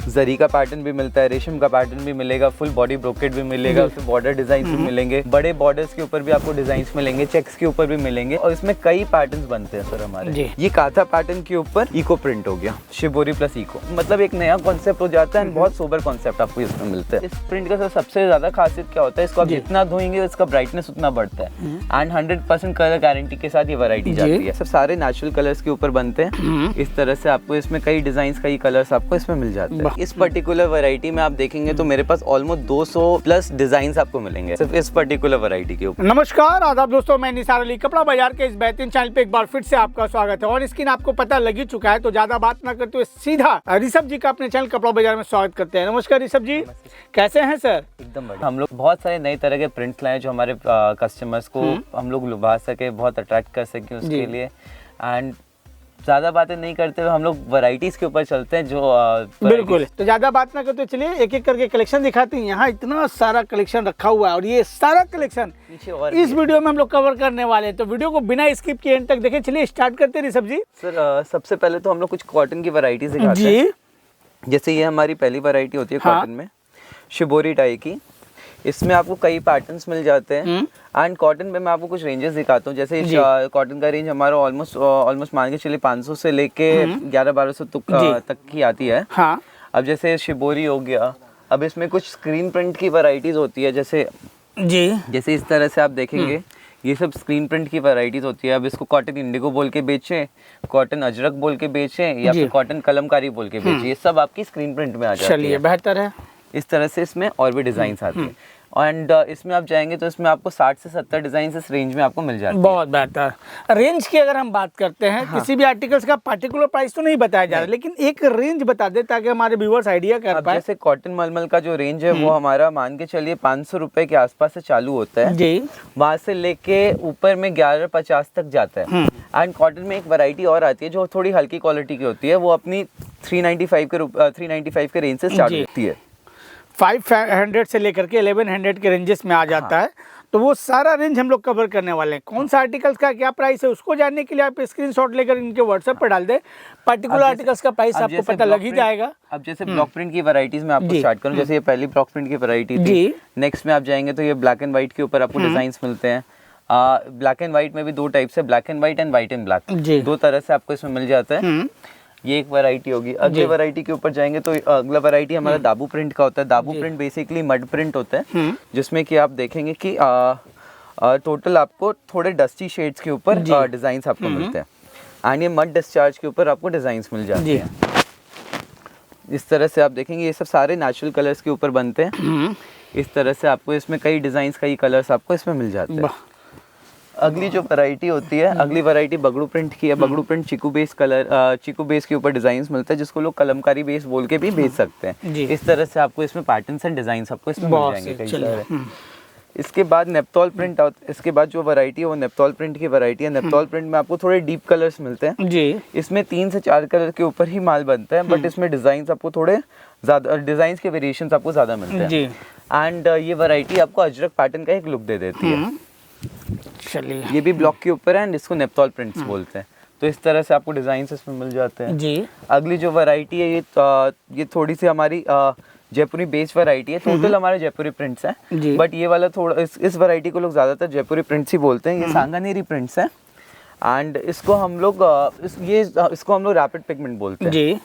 जरी का पैटर्न भी मिलता है, रेशम का पैटर्न भी मिलेगा, फुल बॉडी ब्रोकेट भी मिलेगा, उसमें बॉर्डर डिजाइन भी मिलेंगे, बड़े बॉर्डर्स के ऊपर भी आपको डिजाइन मिलेंगे, चेक्स के ऊपर भी मिलेंगे और इसमें कई पैटर्न्स बनते हैं सर हमारे। ये काथा पैटर्न के ऊपर इको प्रिंट हो गया, शिबोरी प्लस इको, मतलब एक नया कॉन्सेप्ट हो जाता है, बहुत सोबर कॉन्सेप्ट आपको इसमें मिलता है। इस प्रिंट का सबसे ज्यादा खासियत क्या होता है, इसको आप जितना धोएंगे इसका ब्राइटनेस उतना बढ़ता है एंड 100% कलर गारंटी के साथ ये वैरायटी जाती है। सब सारे नेचुरल कलर्स के ऊपर बनते हैं। इस तरह से आपको इसमें कई डिजाइन, कई कलर्स आपको इसमें मिल जाते हैं। इस पर्टिकुलर वैरायटी में आप देखेंगे तो मेरे पास ऑलमोस्ट 200 प्लस डिजाइन आपको मिलेंगे सिर्फ इस पर्टिकुलर वैरायटी के ऊपर। नमस्कार आदाब दोस्तों, मैं निसार अली, कपड़ा बाजार के इस बेहतरीन चैनल पे एक बार फिर से आपका स्वागत है। और स्क्रीन आपको पता लग ही चुका है, तो ज्यादा बात ना करते हुए सीधा ऋषभ जी का अपने चैनल कपड़ा बाजार में स्वागत करते हैं। नमस्कार ऋषभ जी, कैसे हैं सर? एकदम बढ़िया। हम लोग बहुत सारे नए तरह के प्रिंट्स लाए जो हमारे कस्टमर्स को हम लोग लुभा सके, बहुत अट्रैक्ट कर सके उसके लिए। एंड ज्यादा बातें नहीं करते हुए हम लोग वैरायटीज के ऊपर चलते हैं जो बिल्कुल। तो ज्यादा बात ना करते हुए चलिए एक एक करके कलेक्शन दिखाते हैं। यहाँ इतना सारा कलेक्शन रखा हुआ है और ये सारा कलेक्शन इस वीडियो में हम लोग कवर करने वाले हैं, तो वीडियो को बिना स्किप किए एंड तक देखें। चलिए स्टार्ट करते हैं ऋषभ जी। सर सबसे पहले तो हम लोग कुछ कॉटन की वैरायटीज दिखाते हैं। जैसे ये हमारी पहली वैरायटी होती है कॉटन में, शिबोरी टाई की। इसमें आपको कई पैटर्न्स मिल जाते हैं एंड कॉटन में मैं आपको कुछ रेंजेस दिखाता हूँ। जैसे कॉटन का रेंज हमारा ऑलमोस्ट मान के चलिए 500 से लेके 1100-1200 तक की आती है। हाँ। अब जैसे शिबोरी हो गया, अब इसमें कुछ स्क्रीन प्रिंट की वैरायटीज होती है। जैसे इस तरह से आप देखेंगे ये सब स्क्रीन प्रिंट की वैरायटीज होती है। अब इसको कॉटन इंडिगो बोल के बेचें, कॉटन अजरक बोल के बेचें या फिर कॉटन कलमकारी बोल के बेचें, ये सब आपकी स्क्रीन प्रिंट में आ जाती है। चलिए बेहतर है। इस तरह से इसमें और भी डिजाइन आते हैं एंड इसमें आप जाएंगे तो इसमें आपको 60 से 70 डिजाइन इस रेंज में आपको मिल जाते हैं। बहुत बेहतर। रेंज की अगर हम बात करते हैं, किसी भी आर्टिकल्स का पर्टिकुलर प्राइस तो नहीं बताया जा रहा, लेकिन एक रेंज बता दे ताकि हमारे व्यूअर्स आइडिया कर पाए। जैसे कॉटन मलमल का जो रेंज है वो हमारा मान के चलिए 500 रुपए के आसपास से चालू होता है जी। वहां से लेके ऊपर में 1150 तक जाता है। एंड कॉटन में एक वैरायटी और आती है जो थोड़ी हल्की क्वालिटी की होती है, वो अपनी 395 के रेंज से स्टार्ट होती है। 500 से लेकर के 1100 के रेंजेस में आ जाता है। तो वो सारा रेंज हम लोग कवर करने वाले हैं। कौन सा आर्टिकल्स का क्या प्राइस है उसको जानने के लिए आप स्क्रीनशॉट लेकर इनके व्हाट्सएप पर डाल दें। पर्टिकुलर आर्टिकल्स का प्राइस आपको पता लग ही जाएगा। अब जैसे ब्लॉक प्रिंट की वैरायटीज में आपको स्टार्ट करूं, जैसे ये पहली ब्लॉक प्रिंट की वैरायटी थी। नेक्स्ट में आप जाएंगे तो ये ब्लैक एंड व्हाइट के ऊपर आपको डिजाइन्स मिलते हैं। ब्लैक एंड व्हाइट में भी दो टाइप से, black and white and white and black, दो तरह से आपको इसमें मिल जाता है। ये एक वैरायटी होगी। अगली वैरायटी के ऊपर जाएंगे तो अगला वैरायटी हमारा दाबू प्रिंट का होता है। दाबू प्रिंट बेसिकली मड प्रिंट होता है, जिसमें कि आप देखेंगे कि टोटल आपको थोड़े डस्टी शेड्स के ऊपर डिजाइन्स आपको मिलते हैं एंड ये मड डिस्चार्ज के ऊपर आपको डिजाइन्स मिल जाते हैं। इस तरह से आप देखेंगे ये सब सारे नेचुरल कलर्स के ऊपर बनते हैं। इस तरह से आपको इसमें कई डिजाइन्स, कई कलर्स आपको इसमें मिल जाते हैं। अगली जो वैरायटी होती है, अगली वैरायटी बगड़ू प्रिंट की है। बगड़ू प्रिंट चिकू बेस के ऊपर डिजाइन मिलता है, जिसको लोग कलमकारी बेस बोल के भी बेच सकते हैं। इस तरह से आपको इसमें पैटर्न्स एंड डिजाइन आपको इसमें मिल जाएंगे कई सारे। इसके बाद नेप्तॉल प्रिंट, इसके बाद जो वैरायटी है वो नेप्तॉल प्रिंट की वैरायटी है। नेप्तॉल प्रिंट में आपको थोड़े डीप कलर्स मिलते हैं जी। इसमें 3 से 4 कलर के ऊपर ही माल बनता है, बट इसमें डिजाइन आपको थोड़े ज्यादा, डिजाइन के वेरिएशंस आपको ज्यादा मिलते हैं एंड ये वैरायटी आपको अजरक पैटर्न का एक लुक दे देती है। चलिए ये भी ब्लॉक के ऊपर है एंड इसको नेप्तॉल प्रिंट्स बोलते हैं। तो इस तरह से आपको डिजाइन इसमें मिल जाते हैं जी। अगली जो वैरायटी है ये थोड़ी सी हमारी जयपुरी बेस वैरायटी है। टोटल हमारे जयपुरी प्रिंट्स हैं, बट ये वाला थोड़ा इस वैरायटी को लोग ज्यादातर जयपुरी प्रिंट्स ही बोलते हैं। ये सांगानेरी प्रिंट्स हैं एंड इसको हम लोग रैपिड पिगमेंट बोलते हैं जी।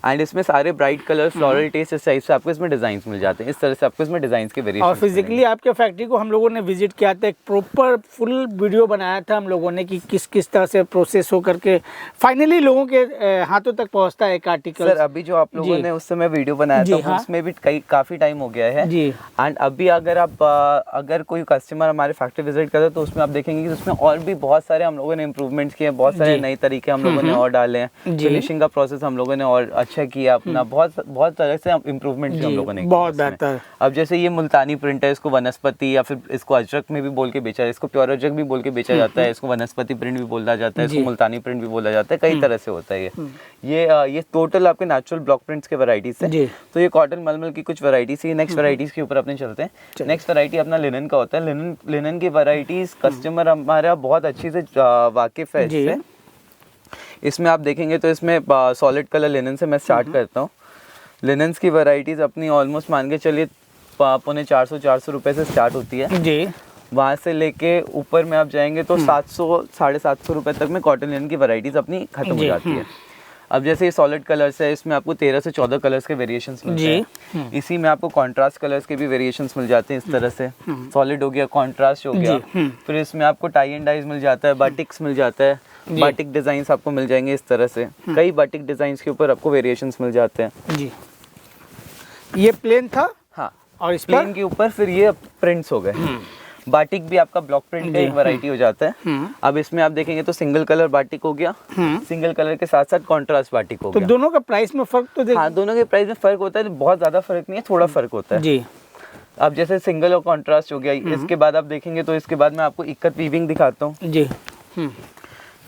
एंड इसमें सारे ब्राइट कलर, फ्लोरल टेस्ट, इस टाइप से आपको इसमें डिजाइन्स मिल जाते हैं। इस तरह से आपको इसमें डिजाइन्स के वेरिएशन। और फिजिकली आपके फैक्ट्री को हम लोगों ने विजिट किया था, एक प्रॉपर फुल वीडियो बनाया था हम लोगों ने कि किस किस तरह से प्रोसेस हो करके फाइनली लोगों के हाथों तक पहुंचता है एक आर्टिकल। सर अभी जो आप लोगों ने उस समय वीडियो बनाया था उसमें भी काफी टाइम हो गया है जी। एंड अभी अगर कोई कस्टमर हमारे फैक्ट्री विजिट करता है तो उसमें आप देखेंगे कि उसमें और भी बहुत सारे हम लोगों ने इम्प्रूवमेंट्स किए हैं, बहुत सारे नए तरीके हम लोगों ने और डाले हैं। फिनिशिंग का प्रोसेस हम लोगों ने और अच्छा किया अपना, बहुत तरह से इम्प्रूवमेंट किया हम लोगों ने। बहुत बेहतर। अब जैसे ये मुल्तानी प्रिंट है, इसको वनस्पति या फिर इसको अजरक में भी बोल के बेचा, इसको प्योर अजरक भी बोल के बेचा जाता है, इसको वनस्पति प्रिंट भी बोला जाता है, इसको मुल्तानी प्रिंट भी बोला जाता है, कई तरह से होता है ये टोटल आपके नेचुरल ब्लॉक प्रिंट्स के वैरायटीज है। तो ये कॉटन मलमल की कुछ वैरायटीज है। नेक्स्ट वैरायटीज के ऊपर अपने चलते हैं। नेक्स्ट वैरायटी अपना लिनन का होता है। लिनन की वैरायटीज कस्टमर हमारा बहुत अच्छी से वाकिफ है इससे। इसमें आप देखेंगे तो इसमें सॉलिड कलर लिनन से मैं स्टार्ट करता हूँ। लिनन्स की वैरायटीज अपनी ऑलमोस्ट मान के चलिए 450 रुपए से स्टार्ट होती है जी। वहाँ से लेके ऊपर में आप जाएंगे तो 700 750 रुपए तक में कॉटन लिनन की वैरायटीज अपनी खत्म हो जाती है। अब जैसे ये सॉलिड कलर्स है, इसमें आपको 13 से 14 कलर्स के वेरिएशंस मिलते हैं। इसी में आपको कॉन्ट्रास्ट कलर्स के भी वेरिएशंस मिल जाते हैं इस तरह से। सॉलिड हो गया, कॉन्ट्रास्ट हो गया, फिर इसमें आपको टाई एंड डाइज मिल जाता है, बाटिक्स मिल जाता है, बाटिक डिजाइन आपको मिल जाएंगे इस तरह से। कई बाटिक डिजाइन के ऊपर आपको वेरिएशंस मिल जाते हैं जी। ये प्लेन था, हाँ, और इस प्लेन के ऊपर फिर ये प्रिंट्स हो गए। बाटिक भी आपका ब्लॉक प्रिंट का एक वैरायटी हो जाता है। अब इसमें आप देखेंगे तो सिंगल कलर बाटिक हो गया, सिंगल कलर के साथ साथ कॉन्ट्रास्ट बाटिक हो तो गया। दोनों का प्राइस में फर्क तो हाँ, दोनों के प्राइस में फर्क होता है, बहुत ज्यादा फर्क नहीं है, थोड़ा फर्क होता है जी। अब जैसे सिंगल और कॉन्ट्रास्ट हो गया, इसके बाद आप देखेंगे तो इसके बाद मैं आपको इक्कत वीविंग दिखाता हूँ जी।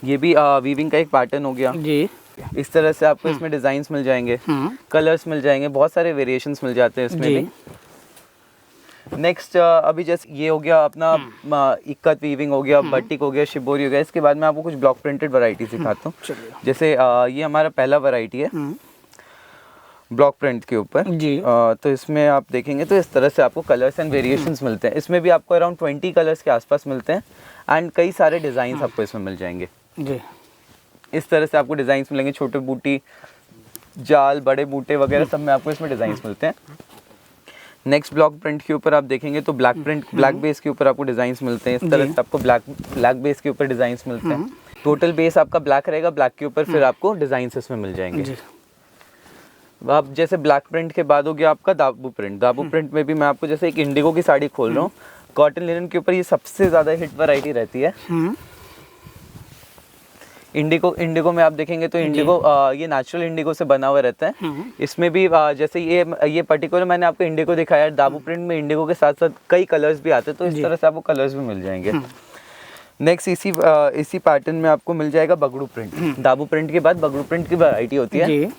ये भी वीविंग का एक पैटर्न हो गया जी। इस तरह से आपको इसमें डिजाइन्स मिल जाएंगे, कलर्स मिल जाएंगे, बहुत सारे वेरिएशंस मिल जाते हैं इसमें भी। नेक्स्ट अभी जैसे ये हो गया अपना इक्कत वीविंग हो गया, बटिक हो गया, शिबोरी हो गया। इसके बाद मैं आपको कुछ ब्लॉक प्रिंटेड वैरायटी सिखाता हूँ। जैसे ये हमारा पहला वैरायटी है ब्लॉक प्रिंट के ऊपर जी। तो इसमें आप देखेंगे तो इस तरह से आपको कलर्स एंड वेरिएशंस मिलते हैं। इसमें भी आपको अराउंड 20 कलर्स के आसपास मिलते हैं एंड कई सारे डिजाइन आपको इसमें मिल जाएंगे जी। इस तरह से आपको डिजाइन मिलेंगे, छोटे बूटी, जाल, बड़े बूटे वगैरह सब में आपको इसमें डिजाइन मिलते हैं। नेक्स्ट ब्लॉक प्रिंट के ऊपर आप देखेंगे तो ब्लैक प्रिंट, ब्लैक बेस के ऊपर आपको डिजाइन मिलते हैं। इस तरह से आपको ब्लैक बेस के ऊपर डिजाइन मिलते हैं। टोटल बेस आपका ब्लैक रहेगा, ब्लैक के ऊपर फिर आपको डिजाइन इसमें मिल जाएंगे। अब जैसे ब्लैक प्रिंट के बाद हो गया आपका दाबू प्रिंट। दाबू प्रिंट में भी मैं आपको जैसे एक इंडिगो की साड़ी खोल रहा हूँ, कॉटन लिनन के ऊपर ये सबसे ज्यादा हिट वैरायटी रहती है। इंडिगो में आप देखेंगे तो इंडिगो ये नेचुरल इंडिगो से बना हुआ रहता है। इसमें भी जैसे ये पर्टिकुलर मैंने आपको इंडिगो दिखाया, दाबू प्रिंट में इंडिगो के साथ साथ कई कलर्स भी आते हैं, तो इस तरह से आपको कलर्स भी मिल जाएंगे। नेक्स्ट इसी पैटर्न में आपको मिल जाएगा बगड़ू प्रिंट। दाबू प्रिंट के बाद बगड़ू प्रिंट की वैरायटी होती है।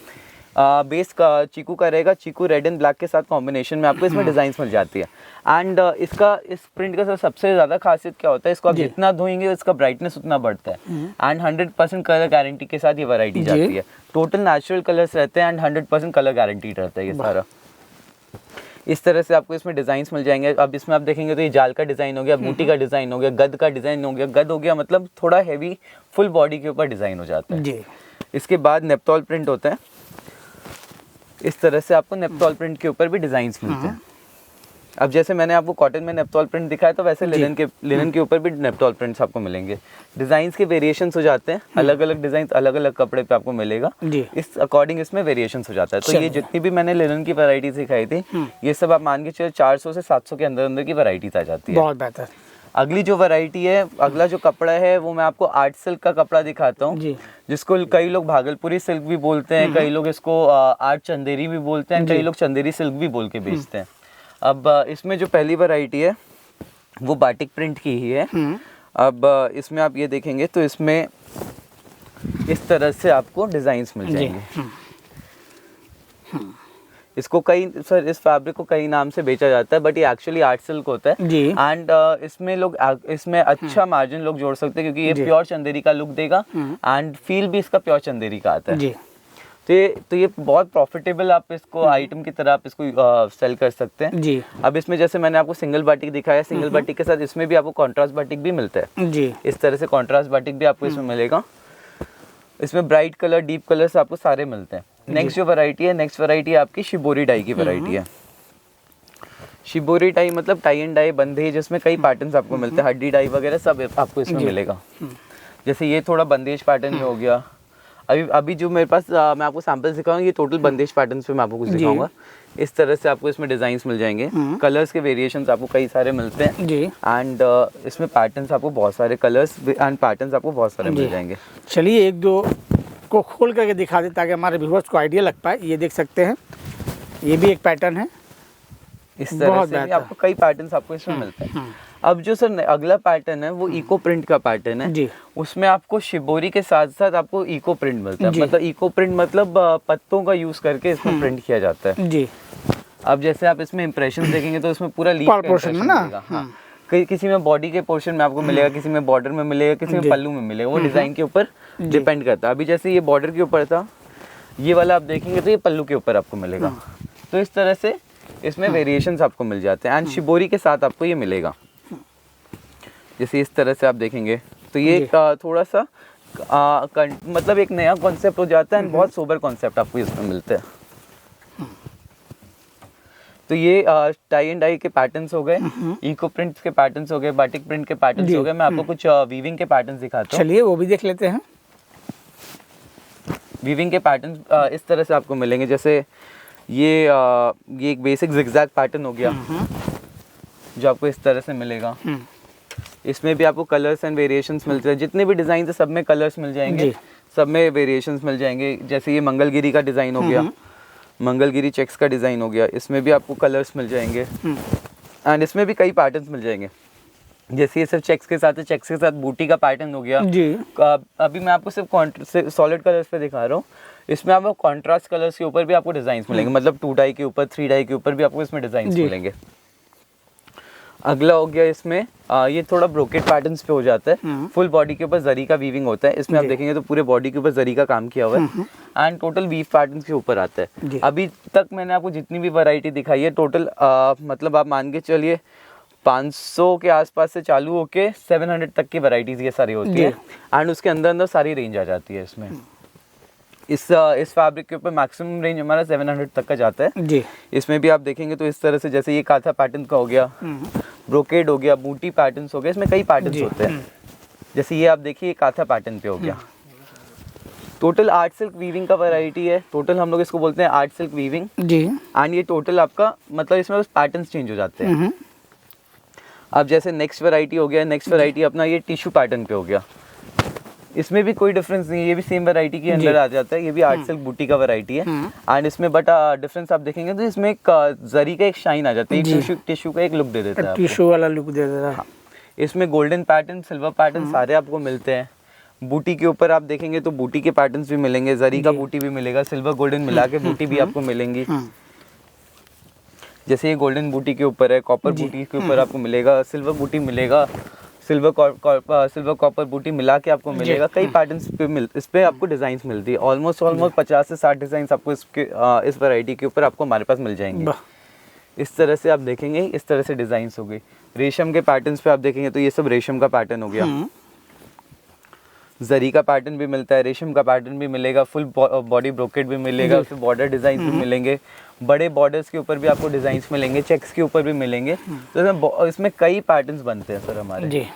बेस का चीकू का रहेगा, चीकू रेड एंड ब्लैक के साथ कॉम्बिनेशन में आपको इसमें डिजाइन मिल जाती है। एंड इस प्रिंट का सबसे ज्यादा खासियत क्या होता है, इसको आप जितना धोएंगे इसका ब्राइटनेस उतना बढ़ता है एंड 100% कलर गारंटी के साथ ये वैरायटी जाती है। टोटल नेचुरल कलर्स रहते हैं एंड 100% कलर गारंटीड रहता है ये सारा। इस तरह से आपको इसमें डिजाइन मिल जाएंगे। अब इसमें आप देखेंगे तो ये जाल का डिजाइन हो गया, बूटी का डिजाइन हो गया, गद का डिजाइन हो गया। गद हो गया मतलब थोड़ा हैवी फुल बॉडी के ऊपर डिजाइन हो जाता है। इसके बाद नेप्टॉल प्रिंट होता है। इस तरह से आपको नेप्टॉल प्रिंट के ऊपर भी डिजाइन्स मिलते हैं। अब जैसे मैंने आपको कॉटन में नेप्टॉल प्रिंट दिखाया, तो वैसे लिनन के ऊपर भी नेप्टॉल प्रिंट्स आपको मिलेंगे। डिजाइन्स के वेरिएशंस हो जाते हैं, अलग अलग डिजाइन अलग अलग कपड़े पे आपको मिलेगा, इस अकॉर्डिंग इसमें वेरिएशंस हो जाता है। तो ये जितनी भी मैंने लिनन की वैरायटी सिखाई थी, ये सब आप मान के चलिए 400 से 700 के अंदर अंदर की वैरायटीज आ जाती है। बहुत बेहतर। अगली जो वैरायटी है, अगला जो कपड़ा है, वो मैं आपको आर्ट सिल्क का कपड़ा दिखाता हूँ, जिसको कई लोग भागलपुरी सिल्क भी बोलते हैं, कई लोग इसको आर्ट चंदेरी भी बोलते हैं, कई लोग चंदेरी सिल्क भी बोल के बेचते हैं। अब इसमें जो पहली वैरायटी है वो बाटिक प्रिंट की ही है। अब इसमें आप ये देखेंगे तो इसमें इस तरह से आपको डिजाइन्स मिल जाएंगे। इसको इस फैब्रिक को कई नाम से बेचा जाता है, बट ये एक्चुअली आर्ट सिल्क होता है। एंड इसमें अच्छा मार्जिन लोग जोड़ सकते हैं, क्योंकि ये प्योर चंदेरी का लुक देगा एंड फील भी इसका प्योर चंदेरी का आता है। तो ये बहुत प्रॉफिटेबल आप इसको आइटम की तरह आप इसको सेल कर सकते हैं। अब इसमें जैसे मैंने आपको सिंगल बाटिक दिखाया, सिंगल बाटिक के साथ इसमें भी आपको कॉन्ट्रास्ट बाटिक भी मिलता है। इस तरह से कॉन्ट्रास्ट बाटिक भी आपको इसमें मिलेगा। इसमें ब्राइट कलर, डीप कलर्स आपको सारे मिलते हैं। नेक्स्ट जो वैरायटी है, नेक्स्ट वैरायटी आपकी शिबोरी डाई की वैरायटी है। शिबोरी डाई मतलब टाई एंड डाई, बंदेज, जिसमें कई पैटर्न्स आपको मिलते हैं, हड्डी डाई वगैरह सब आपको इसमें मिलेगा। जैसे ये थोड़ा बंदेज पैटर्न में हो गया। अभी जो मेरे पास मैं आपको सैंपल दिखाऊंगा, ये टोटल बंदेज पैटर्न्स पे मैं आपको कुछ दिखाऊंगा। इस तरह से आपको इसमें डिजाइन्स मिल जाएंगे, कलर्स के वेरिएशंस आपको कई सारे मिलते हैं एंड इसमें पैटर्न्स आपको बहुत सारे कलर्स एंड पैटर्न्स आपको बहुत सारे मिल जाएंगे। चलिए एक दो को खोल करके दिखा दे ताकि हमारे व्यूअर्स को आइडिया लग पाए। ये देख सकते हैं, ये भी एक पैटर्न है। इस तरह से भी आपको कई पैटर्न्स आपको इसमें मिलते हैं। अब जो सर अगला पैटर्न है वो इको प्रिंट का पैटर्न है। उसमें आपको शिबोरी के साथ साथ आपको इको प्रिंट मिलता है। मतलब इको प्रिंट मतलब पत्तों का यूज करके इसमें प्रिंट किया जाता है। अब जैसे आप इसमें इंप्रेशन देखेंगे तो इसमें पूरा लीफ का इंप्रेशन मिलेगा। हाँ, किसी में बॉडी के पोर्शन में आपको मिलेगा, किसी में बॉर्डर में मिलेगा, किसी में पल्लू में मिलेगा। वो डिजाइन के ऊपर डिपेंड करता है। अभी जैसे ये बॉर्डर के ऊपर था, ये वाला आप देखेंगे तो ये पल्लू के ऊपर आपको मिलेगा। तो इस तरह से इसमें वेरिएशंस आपको मिल जाते हैं एंड शिबोरी के साथ आपको ये मिलेगा। जैसे इस तरह से आप देखेंगे तो ये थोड़ा सा मतलब एक नया कॉन्सेप्ट हो जाता है एंड बहुत सोबर कॉन्सेप्ट आपको इसमें मिलते हैं। तो ये टाई एंड डाई के पैटर्न्स हो गए, इको प्रिंट्स के पैटर्न्स हो गए, बाटिक प्रिंट के पैटर्न्स हो गए। मैं आपको कुछ वीविंग के पैटर्न्स दिखाता हूँ। चलिए वो भी देख लेते हैं। वीविंग के पैटर्न्स इस तरह से आपको मिलेंगे। जैसे ये एक बेसिक जिगजैग पैटर्न हो गया जो आपको इस तरह से मिलेगा। इसमें भी आपको कलर्स एंड वेरिएशंस मिलते हैं। जितने भी डिजाइन है सब में कलर्स मिल जाएंगे, सब में वेरिएशंस मिल जाएंगे। जैसे ये मंगलगिरी का डिजाइन हो गया, मंगलगिरी चेक्स का डिजाइन हो गया, इसमें भी आपको कलर्स मिल जाएंगे एंड इसमें भी कई पैटर्न्स मिल जाएंगे। जैसे ये सिर्फ चेक्स के साथ है, चेक्स के साथ बूटी का पैटर्न हो गया जी। अभी मैं आपको सिर्फ सॉलिड कलर्स पे दिखा रहा हूँ। इसमें आपको कॉन्ट्रास्ट कलर्स के ऊपर भी आपको डिजाइन मिलेंगे, मतलब 2 डाई के ऊपर 3 डाई के ऊपर भी आपको इसमें डिजाइन मिलेंगे। अगला हो गया इसमें ये थोड़ा ब्रोकेट पैटर्न्स पे हो जाता है। फुल बॉडी के ऊपर जरी का वीविंग होता है। इसमें आप देखेंगे तो पूरे बॉडी के ऊपर जरी का काम किया हुआ है एंड टोटल वीव पैटर्न्स के ऊपर आता है। अभी तक मैंने आपको जितनी भी वैरायटी दिखाई है टोटल मतलब आप मान के चलिए 500 के आसपास से चालू होके 700 तक की वैरायटीज ये सारी होती है एंड उसके अंदर अंदर सारी रेंज आ जाती है इसमें। इस फैब्रिक के ऊपर मैक्सिमम रेंज हमारा 700 तक का जाता है जी। इसमें भी आप देखेंगे तो इस तरह से जैसे ये काथा पैटर्न का हो गया, ब्रोकेड हो गया, बूटी पैटर्न्स हो गए, इसमें कई पैटर्न्स होते हैं। जैसे ये आप देखिए काथा पैटर्न पे हो गया। टोटल आर्ट सिल्क वीविंग का वैरायटी है। टोटल हम लोग इसको बोलते हैं आर्ट सिल्क वीविंग जी। एंड ये टोटल आपका मतलब इसमें बस पैटर्न्स चेंज हो जाते हैं। अब जैसे नेक्स्ट वैरायटी हो गया, नेक्स्ट वैरायटी अपना ये टिश्यू पैटर्न पे हो गया। इसमें भी कोई डिफरेंस नहीं है, ये भी सेम वैरायटी के अंदर आ जाता है। ये भी आर्ट सिल्क बूटी का वैरायटी है एंड इसमें बट डिफरेंस आप देखेंगे तो इसमें एक जरी का एक शाइन आ जाता है, टिश्यू का एक लुक दे देता है, टिश्यू वाला लुक दे देता है। इसमें गोल्डन पैटर्न, सिल्वर पैटर्न सारे आपको मिलते हैं। बूटी के ऊपर आप देखेंगे तो बूटी के पैटर्न्स भी मिलेंगे, जरी का बूटी भी मिलेगा, सिल्वर गोल्डन मिला के बूटी भी आपको मिलेंगी। जैसे ये गोल्डन बूटी के ऊपर है, कॉपर बूटी के ऊपर आपको मिलेगा, सिल्वर बूटी मिलेगा, सिल्वर कॉपर बूटी मिला के आपको मिलेगा। कई पैटर्न्स पे इस पे आपको डिजाइन्स मिलती है। ऑलमोस्ट 50 से 60 डिजाइन आपको इस वैरायटी के ऊपर आपको हमारे पास मिल जाएंगे। इस तरह से आप देखेंगे, इस तरह से डिजाइन्स हो गई। रेशम के पैटर्न्स पे आप देखेंगे तो ये सब रेशम का पैटर्न हो गया। जरी का पैटर्न भी मिलता है, रेशम का पैटर्न भी मिलेगा, फुल बॉडी ब्रोकेट भी मिलेगा, उसमें बॉर्डर डिजाइन भी मिलेंगे, बड़े बॉर्डर्स के ऊपर भी आपको डिजाइन्स मिलेंगे, चेक्स के ऊपर भी मिलेंगे। तो इसमें कई पैटर्न्स बनते हैं सर हमारे जी।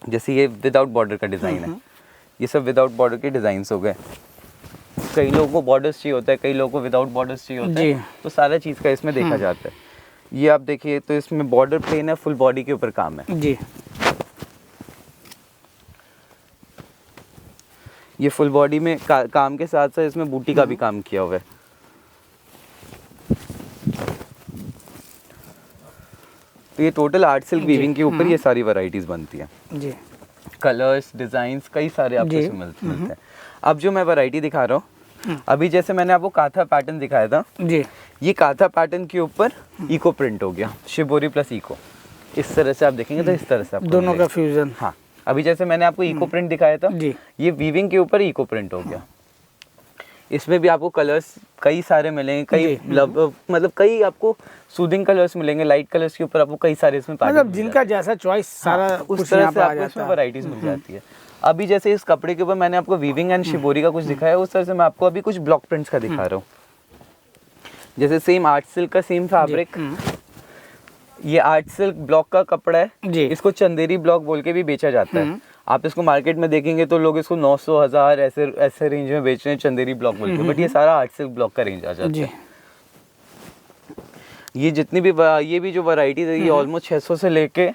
जैसे ये विदाउट बॉर्डर का डिजाइन है, ये सब विदाउट बॉर्डर के डिजाइन्स हो गए। कई लोगों को बॉर्डर्स चाहिए होता है, कई लोगों को विदाउट बॉर्डर्स चाहिए होता है, तो सारा चीज़ का इसमें देखा जाता है। ये आप देखिए तो इसमें बॉर्डर प्लेन है, फुल बॉडी के ऊपर काम है जी। ये फुल बॉडी में काम के साथ साथ इसमें बूटी का भी काम किया हुआ है। तो ये टोटल आर्ट सिल्क वीविंग के ऊपर ये सारी वैरायटीज बनती है जी। कलर्स, डिजाइन्स कई सारे आपको इसमें मिलते हैं। अब जो मैं वैरायटी दिखा रहा हूँ, अभी जैसे मैंने आपको काथा पैटर्न दिखाया था जी, ये काथा पैटर्न के ऊपर इको प्रिंट हो गया, शिबोरी प्लस इको। इस तरह से आप देखेंगे तो इस तरह से आपको दोनों का फ्यूजन। हाँ, अभी जैसे मैंने आपको इको प्रिंट दिखाया था जी, ये वीविंग के ऊपर इको प्रिंट हो गया। इसमें भी आपको कलर्स कई सारे मिलेंगे, कई मतलब कई आपको सूदिंग कलर्स मिलेंगे, लाइट कलर्स के ऊपर आपको कई सारे इसमें मतलब जिनका जैसा चॉइस सारा उस तरह से आपको इसमें वैरायटीज मिल जाती है। अभी जैसे इस कपड़े के ऊपर मैंने आपको वीविंग एंड शिबोरी का कुछ दिखाया, उस तरह से मैं आपको अभी कुछ ब्लॉक प्रिंट्स का दिखा रहा हूँ। जैसे सेम आर्ट सिल्क का सेम फैब्रिक, ये आर्ट सिल्क ब्लॉक का कपड़ा है, इसको चंदेरी ब्लॉक बोल के भी बेचा जाता है। आप इसको मार्केट में देखेंगे तो लोग इसको 900, 1000 ऐसे रेंज में बेच रहे हैं, चंदेरी ब्लॉक बोल के, बट ये सारा आर्ट सिल्क ब्लॉक का रेंज आ जाता है। ये जितनी भी ये भी जो वैरायटी है ये ऑलमोस्ट 600 से लेके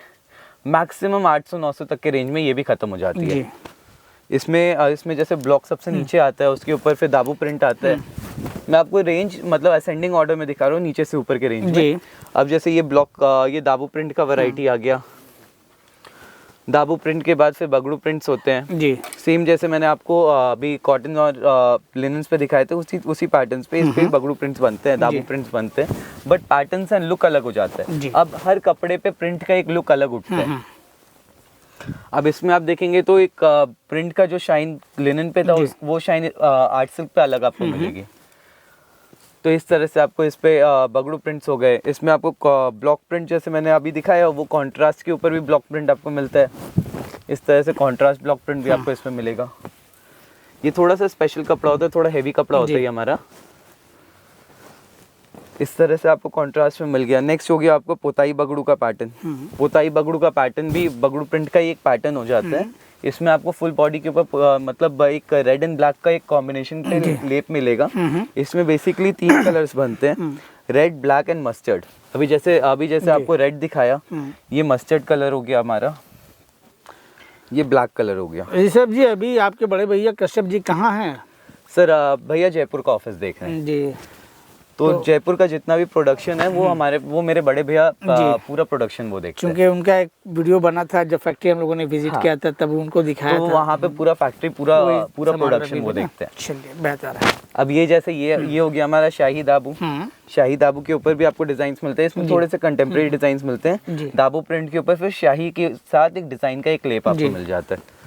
मैक्सिमम 800-900 तक के रेंज में ये भी खत्म हो जाती है। इसमें जैसे ब्लॉक सबसे नीचे आता है, उसके ऊपर फिर दाबू प्रिंट आता है। मैं आपको रेंज मतलब असेंडिंग ऑर्डर में दिखा रहा हूँ, नीचे से ऊपर के रेंज में। अब जैसे ये ब्लॉक ये दाबू प्रिंट का वैरायटी आ गया। दाबू प्रिंट के बाद फिर बगड़ू प्रिंट्स होते हैं जी। सेम जैसे मैंने आपको अभी कॉटन और लिनन्स पे दिखाए थे, उसी पैटर्न्स पे इस पे बगड़ू प्रिंट्स बनते हैं, दाबू प्रिंट्स बनते हैं, बट पैटर्न्स एंड लुक अलग हो जाता है। अब हर कपड़े पे प्रिंट का एक लुक अलग उठता है। अब इसमें आप देखेंगे तो एक प्रिंट का जो शाइन लिनन पे था वो शाइन आर्ट सिल्क पे अलग आपको मिलेगी। तो इस तरह से आपको इस पे बगड़ू प्रिंट्स हो गए। इसमें आपको ब्लॉक प्रिंट जैसे मैंने अभी दिखाया वो कॉन्ट्रास्ट के ऊपर भी ब्लॉक प्रिंट आपको मिलता है। इस तरह से कॉन्ट्रास्ट ब्लॉक प्रिंट भी आपको इसमें मिलेगा। ये थोड़ा सा स्पेशल कपड़ा होता है, थोड़ा हेवी कपड़ा होता है ये हमारा। इस तरह से आपको कॉन्ट्रास्ट में मिल गया। नेक्स्ट हो गया आपको पोताई बगड़ू का पैटर्न। पोताई बगड़ू का पैटर्न भी बगड़ू प्रिंट का ही एक पैटर्न हो जाता है। इसमें आपको फुल बॉडी के ऊपर मतलब एक रेड एंड ब्लैक का एक कॉम्बिनेशन पे लेप मिलेगा। इसमें बेसिकली 3 कलर्स बनते हैं, रेड, ब्लैक एंड मस्टर्ड। अभी जैसे आपको रेड दिखाया, ये मस्टर्ड कलर हो गया हमारा, ये ब्लैक कलर हो गया। ऋषभ जी, अभी आपके बड़े भैया कश्यप जी कहाँ हैं? सर भैया जयपुर का ऑफिस देख रहे हैं जी। तो जयपुर का जितना भी प्रोडक्शन है वो मेरे बड़े भैया पूरा प्रोडक्शन वो देखते हैं। क्योंकि उनका एक वीडियो बना था जब फैक्ट्री हम लोगों ने विजिट किया था, तब उनको दिखाया तो था। वहाँ पे पूरा फैक्ट्री पूरा प्रोडक्शन वो देखते हैं। चलिए, बेहतर है। अब ये जैसे ये हो गया हमारा शाही दाबू। शाही दाबू के ऊपर भी आपको डिजाइन मिलते हैं। इसमें थोड़े से कंटेम्प्रेरी डिजाइन मिलते हैं। दाबू प्रिंट के ऊपर फिर शाही के साथ एक डिजाइन का एक लेप आपको मिल जाता है।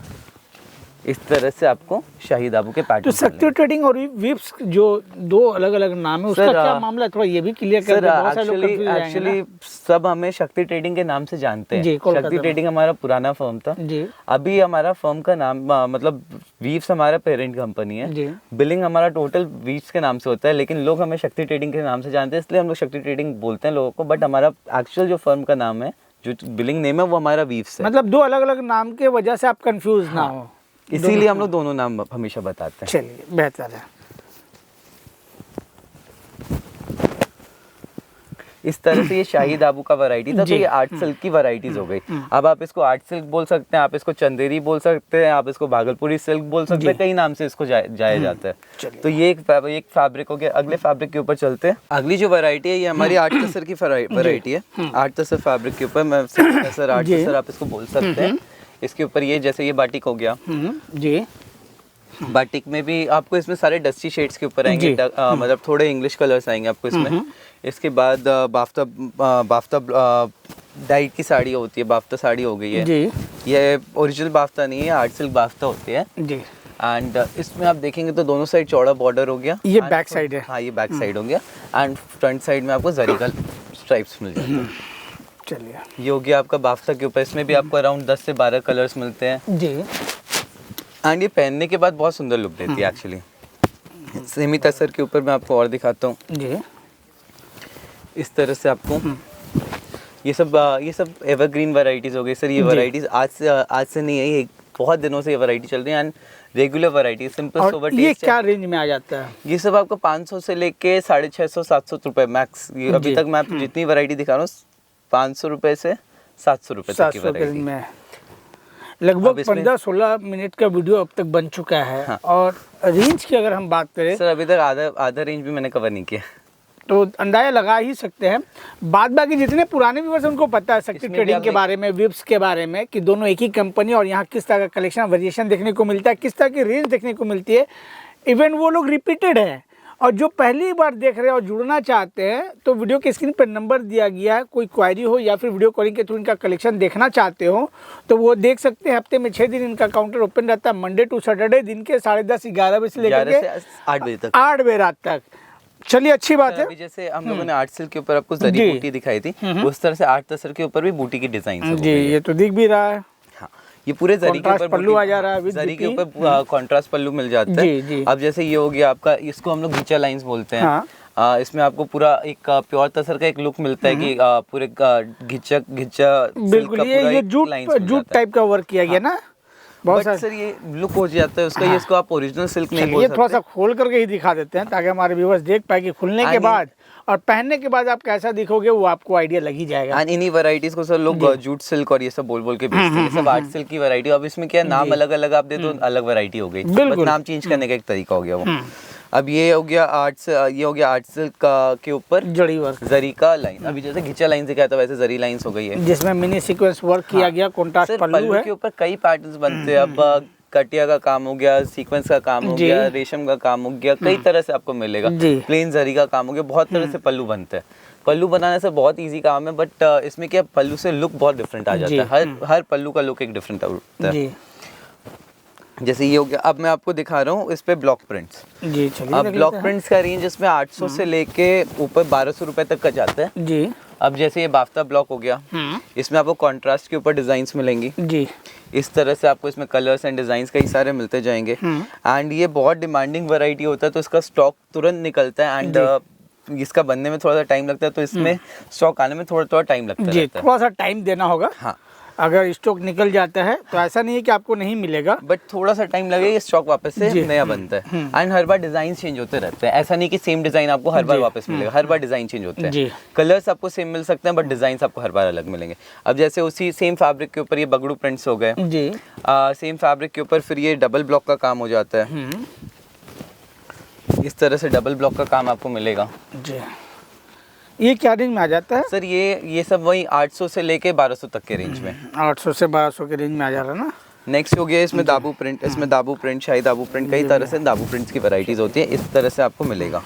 इस तरह से आपको शाही दाबू के पैटर्न। तो शक्ति ट्रेडिंग और विप्स जो 2 अलग-अलग नाम है, उसका क्या मामला है? थोड़ा ये भी क्लियर कर दें, बहुत सारे लोग कंफ्यूज हो जाएंगे। एक्चुअली सब हमें शक्ति ट्रेडिंग के नाम से जानते हैं। शक्ति ट्रेडिंग हमारा पुराना फर्म था जी। अभी हमारा फर्म का नाम मतलब वीव्स हमारा पेरेंट कंपनी है। बिलिंग हमारा टोटल वीव्स के नाम से होता है, लेकिन लोग हमें शक्ति ट्रेडिंग के नाम से जानते हैं, इसलिए हम लोग शक्ति ट्रेडिंग बोलते हैं लोगों को। बट हमारा एक्चुअल जो फर्म का नाम है, जो बिलिंग नेम है, वो हमारा वीव्स है। मतलब 2 अलग-अलग नाम के वजह से आप कंफ्यूज ना हो, इसीलिए हम लोग दोनों नाम हमेशा बताते हैं। चलिए, बेहतर है। इस तरह से ये शाही दाबू का वैरायटी था। तो ये आर्ट सिल्क की वैरायटीज हो गई। अब आप इसको आर्ट सिल्क बोल सकते हैं, आप इसको चंदेरी बोल सकते हैं, आप इसको भागलपुरी सिल्क बोल सकते हैं, कई नाम से इसको जाया जाता है। तो ये एक फैब्रिक हो गया। अगले फैब्रिक के ऊपर चलते हैं। अगली जो वैरायटी है ये हमारी आर्ट तसर की वैरायटी है। आर्ट तसर फैब्रिक के ऊपर आर्ट तसर आप इसको बोल सकते हैं। इसके ऊपर ये जैसे ये बाटिक हो गया जी। बाटिक में भी आपको इसमें सारे डस्टी शेड्स के ऊपर आएंगे, मतलब थोड़े इंग्लिश कलर्स आएंगे आपको इसमें। इसके बाद बाफ्ता डाइट की साड़ी होती है, बाफ्ता साड़ी हो गई है जी। ये ओरिजिनल बाफ्ता नहीं है, आर्ट सिल्क बाफ्ता होती है जी। एंड इसमें आप देखेंगे तो दोनों साइड चौड़ा बॉर्डर हो गया। ये बैक साइड है। हाँ, ये बैक साइड हो गया। एंड फ्रंट साइड में आपको जरी का स्ट्राइप्स मिल जाते हैं। चलिए, ये हो गया आपका बाफ्ता के ऊपर। इसमें भी आपको अराउंड 10 से 12 कलर्स मिलते हैं जी। एंड ये पहनने के बाद बहुत सुंदर लुक देती है एक्चुअली। सेमी तसर के ऊपर मैं आपको और दिखाता हूँ जी। इस तरह से आपको ये सब एवरग्रीन वैरायटीज हो गई सर। ये वैरायटीज आज से नहीं है, ये बहुत दिनों से ये वैरायटी चल रही है। And regular variety, simple sober taste. ये क्या रेंज में आ जाता है? ये सब आपको 500 से लेके 650-700 रुपए मैक्स। ये अभी तक मैं आपको जितनी वैरायटी दिखा रहा हूँ 500 रुपए से 700 रुपए तक की वैरायटी में। लगभग 15-16 मिनट का वीडियो अब तक बन चुका है। हाँ। और रेंज की अगर हम बात करें सर, अभी तक आधा रेंज भी मैंने कवर नहीं किया, तो अंदाजा लगा ही सकते हैं। बाद बाकी जितने पुराने व्यूअर्स उनको पता है शक्ति ट्रेडिंग के बारे में, विप्स के बारे में, कि दोनों एक ही कंपनी और यहाँ किस तरह का कलेक्शन वेरिएशन देखने को मिलता है, किस तरह की रेंज देखने को मिलती है। इवन वो लोग रिपीटेड है। और जो पहली बार देख रहे हैं और जुड़ना चाहते हैं, तो वीडियो के स्क्रीन पर नंबर दिया गया है। कोई क्वायरी हो या फिर वीडियो कॉलिंग के थ्रू इनका कलेक्शन देखना चाहते हो तो वो देख सकते हैं। हफ्ते में 6 दिन इनका काउंटर ओपन रहता है, मंडे टू सैटरडे दिन के 10:30-11 बजे से लेकर के 8 बजे तक, 8 बजे रात तक। चलिए, अच्छी बात है। अभी जैसे हम लोगों ने आर्ट सिल्क के ऊपर आपको जरी बूटी दिखाई थी, उस तरह से आर्ट तसर के ऊपर भी बूटी की डिजाइन जी। ये तो दिख भी रहा है। हाँ, ये पूरे जरी के ऊपर पल्लू आ जा रहा है, जरी के ऊपर कॉन्ट्रास्ट पल्लू मिल जाता है। अब जैसे ये हो गया आपका, इसको हम लोग घिचा लाइंस बोलते हैं। इसमें आपको पूरा एक प्योर तसर का एक लुक मिलता है कि पूरे घिचा बिल्कुल ये जूट टाइप का वर्क किया गया ना। बट सर ये लुक हो जाता है उसका। ये इसको आप ओरिजिनल सिल्क नहीं बोल सकते। ये थोड़ा सा खोल करके ही दिखा देते हैं ताकि हमारे व्यूअर्स देख पाए कि खुलने के बाद और पहनने के बाद आप कैसा दिखोगे, वो आपको आइडिया लग ही जाएगा। एंड इन्हीं वैरायटीज को सर लोग जूट सिल्क और ये सब बोल के बेचते हैं। सब आर्ट सिल्क की वैरायटी। अब इसमें क्या नाम अलग अलग आप दे तो अलग वैरायटी हो गई, बस नाम चेंज करने का एक तरीका हो गया वो। अब ये हो गया आर्ट सिल्क के ऊपर जड़ी वर्क, जरी का लाइन। अभी जैसे घिचा लाइन से क्या था, वैसे जरी लाइंस हो गई है, जिसमें मिनी सीक्वेंस वर्क किया गया। कॉन्ट्रास्ट पल्लू है, के ऊपर कई पैटर्न्स बनते हैं। अब कटिया का काम हो गया, सीक्वेंस का काम हो गया, रेशम का काम हो गया, कई तरह से आपको मिलेगा। प्लेन जरी का काम हो गया, बहुत तरह से पल्लू बनते हैं। पल्लू बनाने से बहुत इजी काम है, बट इसमें क्या पल्लू से लुक बहुत डिफरेंट आ जाता है। हर पल्लू का लुक एक डिफरेंट होता है। जैसे ये हो गया। अब मैं आपको दिखा रहा हूँ इस पे ब्लॉक प्रिंट्स। जी चलिए। अब ब्लॉक प्रिंट्स का रेंज इसमें 800 से लेके ऊपर 1200 रुपए तक का जाता है जी। अब जैसे ये बाफ्ता ब्लॉक हो गया, इसमें आपको कॉन्ट्रास्ट के ऊपर डिजाइन्स मिलेंगी जी। इस तरह से आपको इसमें कलर्स एंड डिजाइन्स कई सारे मिलते जाएंगे। एंड ये बहुत डिमांडिंग वैरायटी होता है, तो इसका स्टॉक तुरंत निकलता है एंड इसका बनने में थोड़ा सा टाइम लगता है, तो इसमें स्टॉक आने में थोड़ा टाइम लगता है। थोड़ा सा टाइम देना होगा। हाँ, अगर स्टॉक निकल जाता है तो ऐसा नहीं है कि आपको नहीं मिलेगा, बट थोड़ा सा टाइम लगेगा, ये स्टॉक वापस से नया बनता है। And her bar design change होते रहते हैं, ऐसा नहीं कि सेम डिजाइन आपको हर बार वापस मिलेगा, हर बार डिजाइन चेंज होते हैं। कलर्स आपको सेम मिल सकते हैं, बट डिजाइन आपको हर बार अलग मिलेंगे। अब जैसे उसी सेम फैब्रिक के ऊपर ये बगड़ू प्रिंट्स हो गए जी। सेम फैब्रिक के ऊपर फिर ये डबल ब्लॉक का काम हो जाता है। इस तरह से डबल ब्लॉक का काम आपको मिलेगा जी। ये क्या रेंज में आ जाता है सर? ये सब वही 800 से लेके 1200 तक के रेंज में। 800 से 1200 के रेंज में आ जा रहा है ना। नेक्स्ट हो गया इसमें दाबू प्रिंट। इसमें दाबू प्रिंट, शाही दाबू प्रिंट, कई तरह से दाबू प्रिंट्स की वैरायटीज होती है। इस तरह से आपको मिलेगा।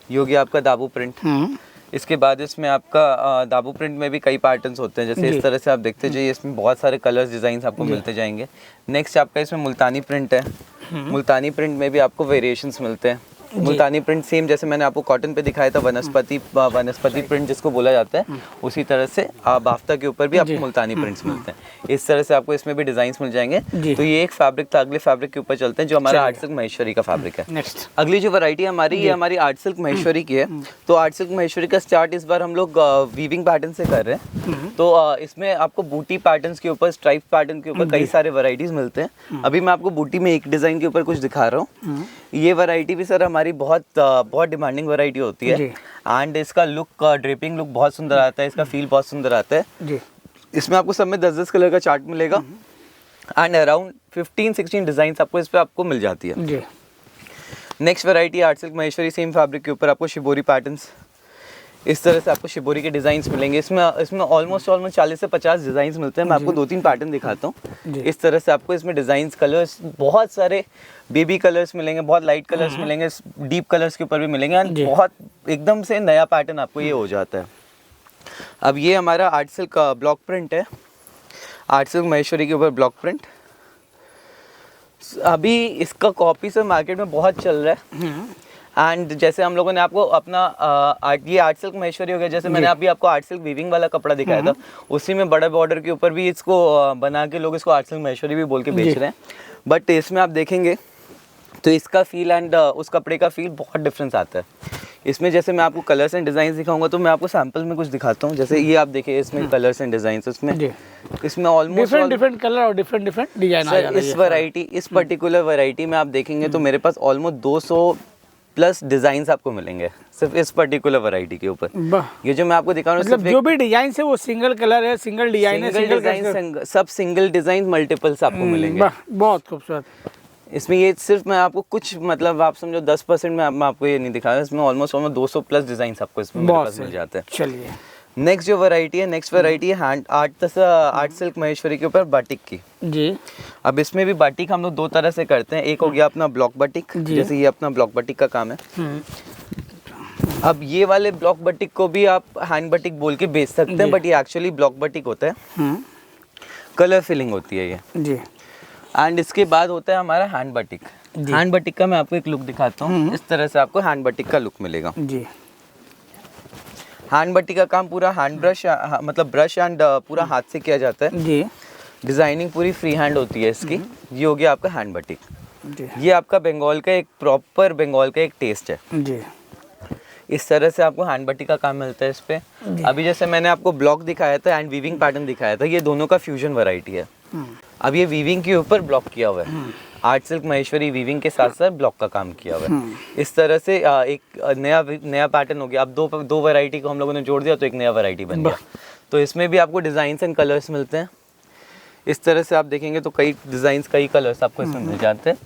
ये हो गया आपका दाबू प्रिंट। इसके बाद इसमें आपका दाबू प्रिंट में भी कई पैटर्न्स होते हैं, जैसे इस तरह से आप देखते जाइए, इसमें बहुत सारे कलर्स डिजाइन आपको मिलते जाएंगे। नेक्स्ट आपका इसमें मुल्तानी प्रिंट है। मुल्तानी प्रिंट में भी आपको वेरिएशंस मिलते हैं। मुल्तानी प्रिंट सेम जैसे मैंने आपको कॉटन पे दिखाया था, वनस्पति प्रिंट जिसको बोला जाता है, उसी तरह से बाफ्ता के ऊपर भी आपको मुल्तानी प्रिंट्स मिलते हैं। इस तरह से आपको इसमें भी डिजाइन्स मिल जाएंगे। तो ये एक फैब्रिक था, अगले फैब्रिक के ऊपर चलते हैं जो हमारा आर्ट सिल्क महेश्वरी का फैब्रिक है। अगली जो वैरायटी हमारी, ये हमारी आर्ट सिल्क महेश्वरी की है। तो आर्ट सिल्क महेश्वरी का स्टार्ट इस बार हम लोग वीविंग पैटर्न से कर रहे हैं। तो इसमें आपको बूटी पैटर्न के ऊपर, स्ट्राइप पैटर्न के ऊपर कई सारे वैरायटीज मिलते हैं। अभी मैं आपको बूटी में एक डिजाइन के ऊपर कुछ दिखा रहा हूँ। ये वैरायटी भी सर हमारी बहुत डिमांडिंग वैरायटी होती है। एंड इसका लुक, ड्रेपिंग लुक बहुत सुंदर आता है, इसका फील बहुत सुंदर आता है जी। इसमें आपको सब में 10-10 कलर का चार्ट मिलेगा एंड अराउंड 15-16 डिजाइन आपको इस पे आपको मिल जाती है जी। Next variety art silk Maheshwari, same fabric के ऊपर आपको शिबोरी पैटर्न्स। इस तरह से आपको शिबोरी के डिजाइन्स मिलेंगे। इसमें ऑलमोस्ट 40 से 50 डिजाइन्स मिलते हैं। मैं आपको 2-3 पैटर्न दिखाता हूँ। इस तरह से आपको इसमें डिजाइन्स, कलर्स, बहुत सारे बेबी कलर्स मिलेंगे, बहुत लाइट कलर्स मिलेंगे, डीप कलर्स के ऊपर भी मिलेंगे एंड बहुत एकदम से नया पैटर्न आपको ये हो जाता है। अब ये हमारा आर्ट सिल्क ब्लॉक प्रिंट है, आर्ट सिल्क महेश्वरी के ऊपर ब्लॉक प्रिंट। अभी इसका कॉपी से मार्केट में बहुत चल रहा है। एंड जैसे हम लोगों ने आपको अपना ये आर्ट सिल्क महेश्वरी हो गया, जैसे मैंने अभी आपको आर्ट सिल्क वीविंग वाला कपड़ा दिखाया था, उसी में बड़े बॉर्डर के ऊपर भी इसको बना के लोग इसको आर्ट सिल्क महेश्वरी भी बोल के बेच रहे हैं। बट इसमें आप देखेंगे तो इसका फील एंड उस कपड़े का फील बहुत डिफरेंस आता है। इसमें जैसे मैं आपको कलर्स एंड डिजाइन दिखाऊंगा, तो मैं आपको सैंपल में कुछ दिखाता हूँ। जैसे ये आप देखिए, इसमें कलर्स एंड डिजाइन, इसमें ऑलमोस्ट डिफरेंट कलर और डिफरेंट डिजाइन आ जा रहा है। इस वैरायटी, इस पर्टिकुलर वैरायटी में आप देखेंगे तो मेरे पास ऑलमोस्ट 200 प्लस डिजाइन्स आपको मिलेंगे सिर्फ इस पर्टिकुलर वैरायटी के ऊपर। ये जो मैं आपको दिखा रहा हूँ, मतलब जो भी डिजाइन है वो सिंगल कलर है, सिंगल डिजाइन है, सिंगल डिजाइन, सब सिंगल डिजाइन मल्टीपल्स आपको मिलेंगे। बहुत खूबसूरत। इसमें ये सिर्फ मैं आपको कुछ, मतलब आप समझो 10% में मैं आपको ये नहीं दिखा रहा, इसमें ऑलमोस्ट 200 प्लस डिजाइन आपको इसमें मेरे पास मिल जाते हैं। चलिए नेक्स्ट जो वैरायटी है, नेक्स्ट वैरायटी है आर्ट सिल्क महेश्वरी के ऊपर बाटिक की जी। अब इसमें भी बाटिक हम लोग 2 तरह से करते हैं। एक हो गया अपना ब्लॉक बाटिक, जैसे ये अपना ब्लॉक बाटिक का काम है। अब ये वाले ब्लॉक बाटिक को भी आप हैंड बाटिक बोल के बेच सकते हैं, बट ये एक्चुअली ब्लॉक बाटिक होता है। कलर फिलिंग होती है ये जी। एंड इसके बाद होता है हमारा हैंड बाटिक। हैंड बाटिक का मैं आपको एक लुक दिखाता हूँ। इस तरह से आपको हैंड बाटिक का लुक मिलेगा जी। हैंड बाटिक का काम पूरा हैंड ब्रश, मतलब ब्रश एंड पूरा हाथ से किया जाता है जी। डिजाइनिंग पूरी फ्री हैंड होती है इसकी। ये हो गया आपका हैंड बाटिक जी। ये आपका बंगाल का एक प्रॉपर बंगाल का एक टेस्ट है जी। इस तरह से आपको हैंड बाटिक का काम मिलता है इस पे। अभी जैसे मैंने आपको ब्लॉक दिखाया था एंड वीविंग पैटर्न दिखाया था, ये दोनों का फ्यूजन वैरायटी है। अब ये वीविंग के ऊपर ब्लॉक किया हुआ है। आर्ट सिल्क महेश्वरी वीविंग के साथ साथ ब्लॉक का काम किया हुआ है। इस तरह से एक नया पैटर्न हो गया। अब दो वैरायटी को हम लोगों ने जोड़ दिया तो एक नया वैरायटी बन गया। तो इसमें भी आपको डिजाइन एंड कलर्स मिलते हैं। इस तरह से आप देखेंगे तो कई डिजाइन, कई कलर्स आपको इसमें मिल जाते हैं।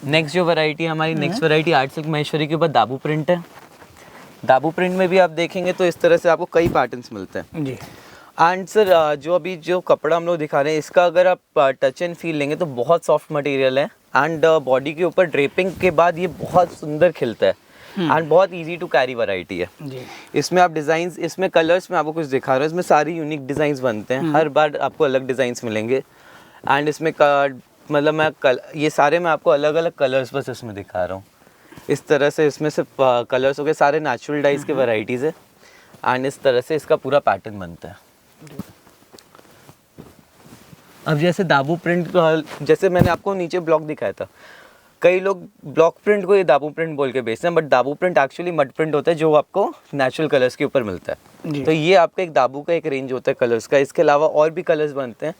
नेक्स्ट जो वैरायटी हमारी, next variety art silk Maheshwari के ऊपर दाबू प्रिंट है। दाबू प्रिंट में भी आप देखेंगे तो इस तरह से आपको कई पैटर्न्स मिलते हैं जी। एंड सर जो अभी जो कपड़ा हम लोग दिखा रहे हैं, इसका अगर आप टच एंड फील लेंगे तो बहुत सॉफ्ट मटेरियल है एंड बॉडी के ऊपर ड्रेपिंग के बाद ये बहुत सुंदर खिलता है एंड बहुत इजी टू कैरी वैरायटी है जी। इसमें आप डिज़ाइंस, इसमें कलर्स में आपको कुछ दिखा रहा हूँ, इसमें सारी यूनिक डिज़ाइंस बनते हैं, हर बार आपको अलग डिज़ाइंस मिलेंगे एंड इसमें मतलब ये सारे मैं आपको अलग अलग कलर्स बस इसमें दिखा रहा हूँ। इस तरह से इसमें सिर्फ कलर्स हो गए, सारे नेचुरल डाइज के वैरायटीज़ है एंड इस तरह से इसका पूरा पैटर्न बनता है। अब जैसे दाबू प्रिंट, जैसे मैंने आपको नीचे ब्लॉक दिखाया था, कई लोग ब्लॉक प्रिंट को ये दाबू प्रिंट बोल के बेचते हैं, बट दाबू प्रिंट एक्चुअली मड प्रिंट होता है जो आपको नेचुरल कलर्स के ऊपर मिलता है। तो ये आपका एक दाबू का एक रेंज होता है कलर्स का। इसके अलावा और भी कलर्स बनते हैं,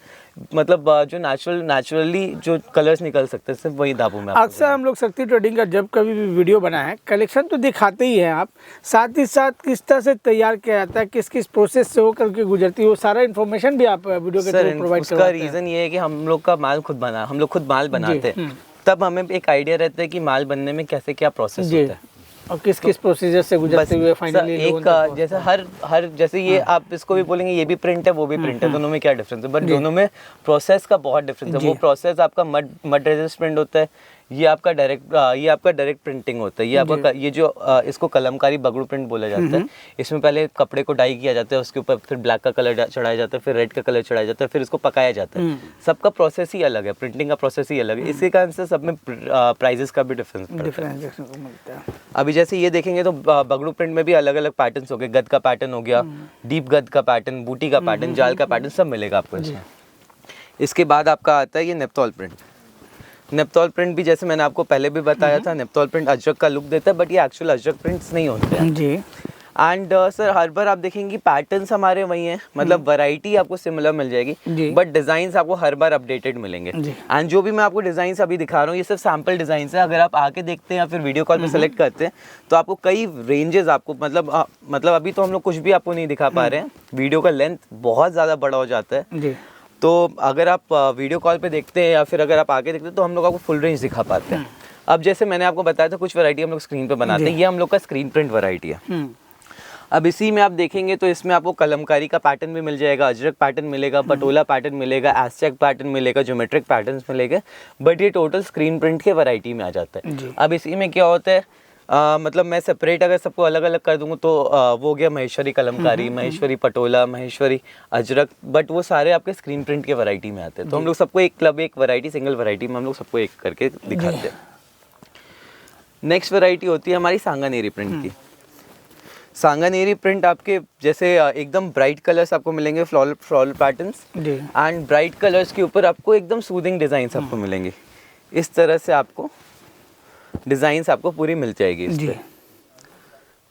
मतलब जो नेचुरली जो कलर्स निकल सकते हैं सिर्फ वही दाबू में। अक्सर हम लोग शक्ति ट्रेडिंग का जब कभी भी वीडियो बनाए, कलेक्शन तो दिखाते ही हैं आप, साथ ही साथ किस तरह से तैयार किया जाता है, किस किस प्रोसेस से होकर के गुजरती है, वो सारा इन्फॉर्मेशन भी आप वीडियो के थ्रू प्रोवाइड करवाते हैं। उसका रीज़न ये है कि हम लोग का माल खुद बना, हम लोग खुद माल बनाते हैं, तब हमें एक आइडिया रहता है कि माल बनने में कैसे क्या प्रोसेस होता है और किस किस प्रोसीजर से गुजरते हुए फाइनली एक जैसे हर जैसे ये आप इसको भी बोलेंगे ये भी प्रिंट है वो भी प्रिंट है, दोनों में क्या डिफरेंस है, बट दोनों में प्रोसेस का बहुत डिफरेंस है। वो प्रोसेस आपका मड रेजिस्ट प्रिंट होता है, ये आपका डायरेक्ट प्रिंटिंग होता है। ये आपका ये जो इसको कलमकारी बगड़ू प्रिंट बोला जाता है। इसमें पहले कपड़े को डाई किया जाता है, उसके ऊपर फिर ब्लैक का कलर चढ़ाया जाता है, फिर रेड का कलर चढ़ाया जाता है, फिर इसको पकाया जाता है। सबका प्रोसेस ही अलग है, प्रिंटिंग का प्रोसेस ही अलग है, इसी कारण से सब में प्राइजेस का भी डिफरेंस मिलता है। अभी जैसे ये देखेंगे तो बगड़ू प्रिंट में भी अलग अलग पैटर्न्स हो गए, गद का पैटर्न हो गया, डीप गद का पैटर्न, बूटी का पैटर्न, जाल का पैटर्न, सब मिलेगा आपको इसमें। इसके बाद आपका आता है ये नेप्तॉल प्रिंट। नेप्तॉल प्रिंट भी जैसे मैंने आपको पहले भी बताया था, नेप्तॉल प्रिंट अजरक का लुक देता है, बट ये एक्चुअल अजरक प्रिंट्स नहीं होते हैं जी। एंड सर हर बार आप देखेंगे पैटर्न्स हमारे वही हैं, मतलब वैरायटी आपको सिमिलर मिल जाएगी, बट डिजाइन्स आपको हर बार अपडेटेड मिलेंगे। एंड जो भी मैं आपको डिजाइन्स अभी दिखा रहा हूँ ये सिर्फ सैम्पल डिजाइन्स है। अगर आप आके देखते हैं या फिर वीडियो कॉल पे सेलेक्ट करते हैं तो आपको कई रेंजेस आपको मतलब अभी तो हम लोग कुछ भी आपको नहीं दिखा पा रहे हैं, वीडियो का लेंथ बहुत ज़्यादा बड़ा हो जाता है। तो अगर आप वीडियो कॉल पे देखते हैं या फिर अगर आप आगे देखते हैं तो हम लोग आपको फुल रेंज दिखा पाते हैं। अब जैसे मैंने आपको बताया था कुछ वैरायटी हम लोग स्क्रीन पे बनाते हैं, ये हम लोग का स्क्रीन प्रिंट वैरायटी है। अब इसी में आप देखेंगे तो इसमें आपको कलमकारी का पैटर्न भी मिल जाएगा, अजरक पैटर्न मिलेगा, पटोला पैटर्न मिलेगा, एस्टेक पैटर्न मिलेगा, ज्योमेट्रिक पैटर्न्स मिलेगा, बट ये टोटल स्क्रीन प्रिंट के वैरायटी में आ जाता है। अब इसी में क्या होता है, मतलब मैं सेपरेट अगर सबको अलग अलग कर दूंगा तो वो हो गया महेश्वरी कलमकारी, महेश्वरी पटोला, महेश्वरी अजरक, बट वो सारे आपके स्क्रीन प्रिंट के वैरायटी में आते हैं। तो हम लोग सबको एक वैरायटी सिंगल वैरायटी में हम लोग सबको एक करके दिखाते हैं। नेक्स्ट वैरायटी होती है हमारी सांगानेरी प्रिंट की। सांगानेरी प्रिंट आपके जैसे एकदम ब्राइट कलर्स आपको मिलेंगे, floral patterns and bright colours के ऊपर आपको एकदम सूदिंग डिजाइन्स आपको मिलेंगे। इस तरह से आपको डिजाइन्स आपको पूरी मिल जाएगी इस पे।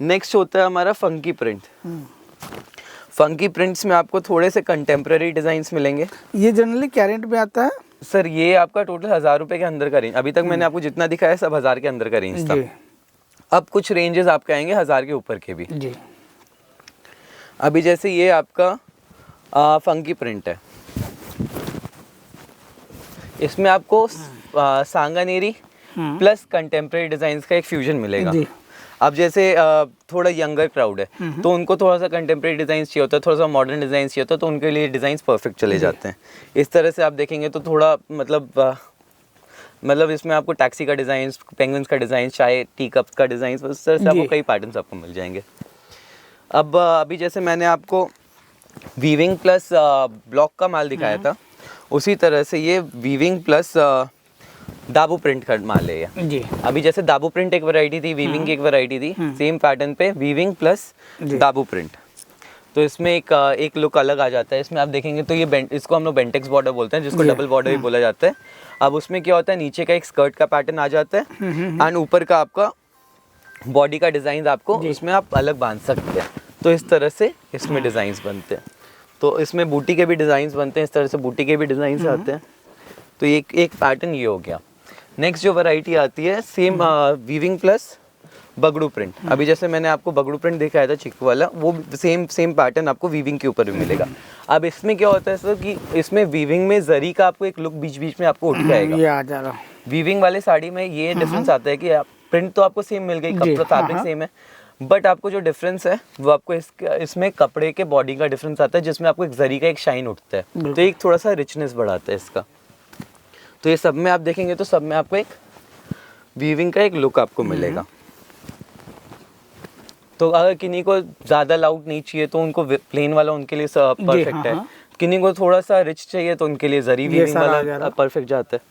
नेक्स्ट होता है हमारा फंकी प्रिंट। फंकी प्रिंट्स में आपको थोड़े से कंटेम्प्रेरी डिजाइन्स मिलेंगे। ये जनरली क्या रेंट में आता है सर? ये आपका टोटल 1000 रुपए के अंदर का रेंज, अभी तक मैंने आपको जितना दिखाया सब 1000 के अंदर का रेंज था। अब कुछ रेंजेस आपके आएंगे 1000 के ऊपर के भी जी। अभी जैसे ये आपका फंकी प्रिंट है, इसमें आपको सांगानेरी प्लस कंटेम्प्रेरी डिजाइन्स का एक फ्यूजन मिलेगा। अब जैसे थोड़ा यंगर क्राउड है तो उनको थोड़ा सा कंटेम्प्रेरी डिजाइन चाहिए होता है, थोड़ा सा मॉडर्न डिजाइन चाहिए होता है, तो उनके लिए डिजाइन परफेक्ट चले जाते हैं। इस तरह से आप देखेंगे तो थोड़ा मतलब इसमें आपको टैक्सी का डिज़ाइन, पेंगुइन्स का डिज़ाइन, चाय टी कप्स का डिज़ाइन, उस तरह से आपको कई पैटर्न्स आपको मिल जाएंगे। अब अभी जैसे मैंने आपको वीविंग प्लस ब्लॉक का माल दिखाया था, उसी तरह से ये वीविंग प्लस दाबू प्रिंट का माल है जी। अभी जैसे दाबू प्रिंट एक वैरायटी थी, वीविंग की एक वैरायटी थी, सेम पैटर्न पे वीविंग प्लस दाबू प्रिंट, तो इसमें एक लुक अलग आ जाता है। इसमें आप देखेंगे तो ये इसको हम लोग बेंटेक्स बॉर्डर बोलते हैं, जिसको डबल बॉर्डर भी बोला जाता है। अब उसमें क्या होता है, नीचे का एक स्कर्ट का पैटर्न आ जाता है एंड ऊपर का आपका बॉडी का डिजाइन आपको इसमें आप अलग बांध सकते हैं। तो इस तरह से इसमें डिजाइन बनते हैं। तो इसमें बूटी के भी डिजाइन बनते हैं, इस तरह से बूटी के भी डिजाइन आते हैं। तो एक पैटर्न ये हो गया। नेक्स्ट जो वैरायटी आती है same weaving plus Bagru print. अभी जैसे मैंने आपको बगड़ू प्रिंट दिखाया था चिक्कू वाला, वो सेम पैटर्न आपको वीविंग के ऊपर भी मिलेगा। अब इसमें क्या होता है सर कि इसमें वीविंग में जरी का आपको एक लुक बीच बीच में आपको उठ जाएगा। ये आ जा रहा। वीविंग वाले साड़ी में ये डिफरेंस आता है कि प्रिंट तो आपको सेम मिल गई, कपड़ा फैब्रिक सेम है, बट आपको जो डिफरेंस है वो आपको इसमें कपड़े के बॉडी का डिफरेंस आता है, जिसमें आपको एक जरी का एक शाइन उठता है, तो एक थोड़ा सा रिचनेस बढ़ाता है इसका। तो ये सब में आप देखेंगे तो सब में आपको एक वीविंग का एक लुक आपको मिलेगा। तो अगर किन्हीं को ज़्यादा लाउड नहीं चाहिए तो उनको प्लेन वाला उनके लिए परफेक्ट है। किन्हीं को थोड़ा सा रिच चाहिए तो उनके लिए जरी वीविंग वाला परफेक्ट जाता है।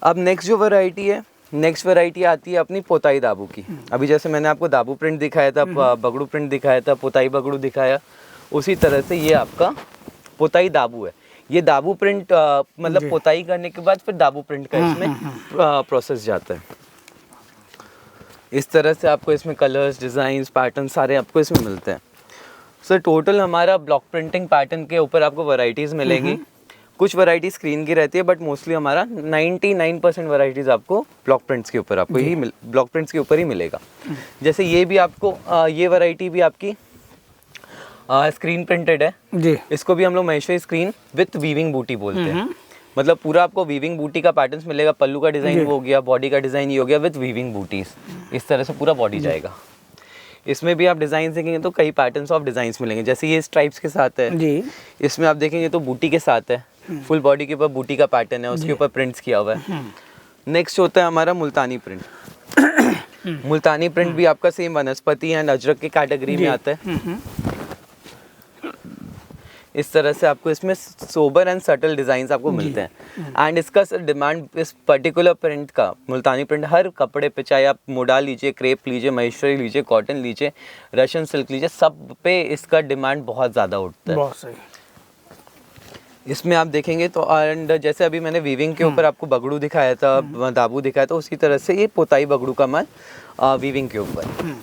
अब नेक्स्ट जो वैरायटी है, नेक्स्ट वैरायटी आती है अपनी पोताई दाबू की। अभी जैसे मैंने आपको दाबू प्रिंट दिखाया था, बगड़ू प्रिंट दिखाया था, पोताई बगड़ू दिखाया, उसी तरह से ये आपका पोताई दाबू है। ये दाबू प्रिंट मतलब पोताई करने के बाद फिर दाबू प्रिंट का इसमें प्रोसेस जाता है। इस तरह से आपको इसमें कलर्स, डिज़ाइंस, पैटर्न सारे आपको इसमें मिलते हैं। सर टोटल हमारा ब्लॉक प्रिंटिंग पैटर्न के ऊपर आपको वैरायटीज़ मिलेंगी। कुछ वैरायटी स्क्रीन की रहती है, बट मोस्टली हमारा 99% वैरायटीज़ आपको ब्लॉक प्रिंट्स के ऊपर आपको ब्लॉक प्रिंट्स के ऊपर ही मिलेगा। जैसे ये भी आपको ये वैरायटी भी आपकी स्क्रीन प्रिंटेड है जी। इसको भी हम लोग महेश्वरी स्क्रीन विथ वीविंग बूटी बोलते हैं। मतलब पूरा आपको वीविंग बूटी का पैटर्न्स मिलेगा। पल्लू का डिज़ाइन वो हो गया, बॉडी का डिज़ाइन ये हो गया विथ वीविंग बूटीज। इस तरह से पूरा बॉडी जाएगा। इसमें भी आप डिज़ाइन देखेंगे तो कई पैटर्न्स ऑफ डिज़ाइंस मिलेंगे। जैसे ये स्ट्राइप्स के साथ है जी। इसमें आप देखेंगे तो बूटी के साथ है, फुल बॉडी के ऊपर बूटी का पैटर्न है, उसके ऊपर प्रिंट्स किया हुआ है। नेक्स्ट होता है हमारा मुल्तानी प्रिंट। मुल्तानी प्रिंट भी आपका सेम वनस्पति एंड अजरक की कैटेगरी में आता है। इस तरह से आपको इसमें सोबर एंड सटल डिज़ाइंस आपको मिलते हैं। एंड इसका डिमांड इस पर्टिकुलर प्रिंट का, मुल्तानी प्रिंट, हर कपड़े पे, चाहे आप मोडाल लीजिए, क्रेप लीजिए, महेश्वरी लीजिए, कॉटन लीजिए, रशियन सिल्क लीजिए, सब पे इसका डिमांड बहुत ज़्यादा उठता है। बहुत सही। इसमें आप देखेंगे तो एंड जैसे अभी मैंने वीविंग के ऊपर आपको बगड़ू दिखाया था, दाबू दिखाया था, उसी तरह से ये पोताई बगड़ू का माल वीविंग के ऊपर।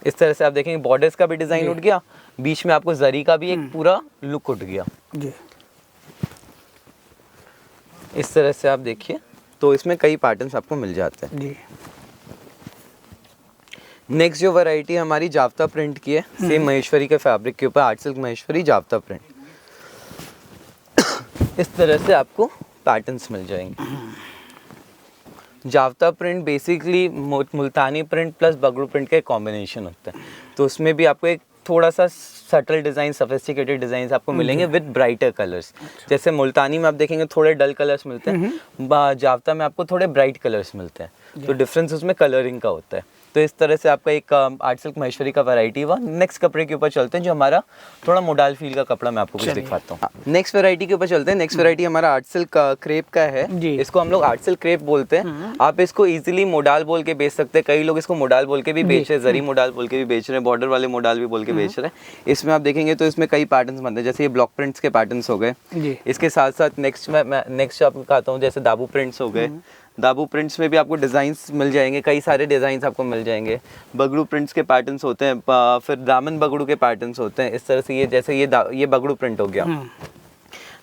इस तरह से आप देखेंगे बॉर्डर्स का भी डिज़ाइन उठ गया, बीच में आपको जरी का भी एक पूरा लुक उठ गया जी। इस तरह से आप देखिए तो इसमें कई पैटर्न्स आपको मिल जाते हैं जी। नेक्स्ट जो वैरायटी हमारी जाफ्ता प्रिंट की है, सेम महेश्वरी के फैब्रिक के ऊपर, आर्ट सिल्क महेश्वरी जाफ्ता प्रिंट। इस तरह से आपको पैटर्न्स मिल जाएंगे। जाफ्ता प्रिंट बेसिकली मुल्तानी प्रिंट प्लस बगड़ू प्रिंट का एक कॉम्बिनेशन होता है। तो उसमें भी आपको एक थोड़ा सा सटल डिज़ाइन, सोफिस्टिकेटेड डिज़ाइंस आपको मिलेंगे विद ब्राइटर कलर्स। जैसे मुल्तानी में आप देखेंगे थोड़े डल कलर्स मिलते हैं, जाफ्ता में आपको थोड़े ब्राइट कलर्स मिलते हैं। तो डिफरेंस उसमें कलरिंग का होता है। तो इस तरह से आपका एक आर्ट सिल्क महेश्वरी का वैरायटी हुआ। नेक्स्ट कपड़े के ऊपर चलते हैं जो हमारा थोड़ा मोडाल फील का कपड़ा मैं आपको कुछ दिखाता हूँ। नेक्स्ट वैरायटी के ऊपर चलते हैं। नेक्स्ट वैरायटी हमारा आर्ट सिल्क क्रेप का है। इसको हम लोग आर्ट सिल्क क्रेप बोलते हैं। आप इसको इजीली मोडाल बोल के बेच सकते हैं। कई लोग इसको मोडाल बोल के भी बेच रहे हैं, जरी मोडाल बोल के भी बेच रहे हैं, बॉर्डर वाले मोडाल भी बोल के बेच रहे हैं। इसमें आप देखेंगे तो इसमें कई पैटर्न्स बनते हैं। जैसे ये ब्लॉक प्रिंट्स के पैटर्न्स हो गए, इसके साथ साथ नेक्स्ट आपको कहता हूँ जैसे दाबू प्रिंट्स हो गए। दाबू प्रिंट्स में भी आपको डिज़ाइंस मिल जाएंगे, कई सारे डिज़ाइंस आपको मिल जाएंगे। बगड़ू प्रिंट्स के पैटर्न्स होते हैं, फिर दामन बगड़ू के पैटर्न्स होते हैं। इस तरह से ये जैसे ये बगड़ू प्रिंट हो गया,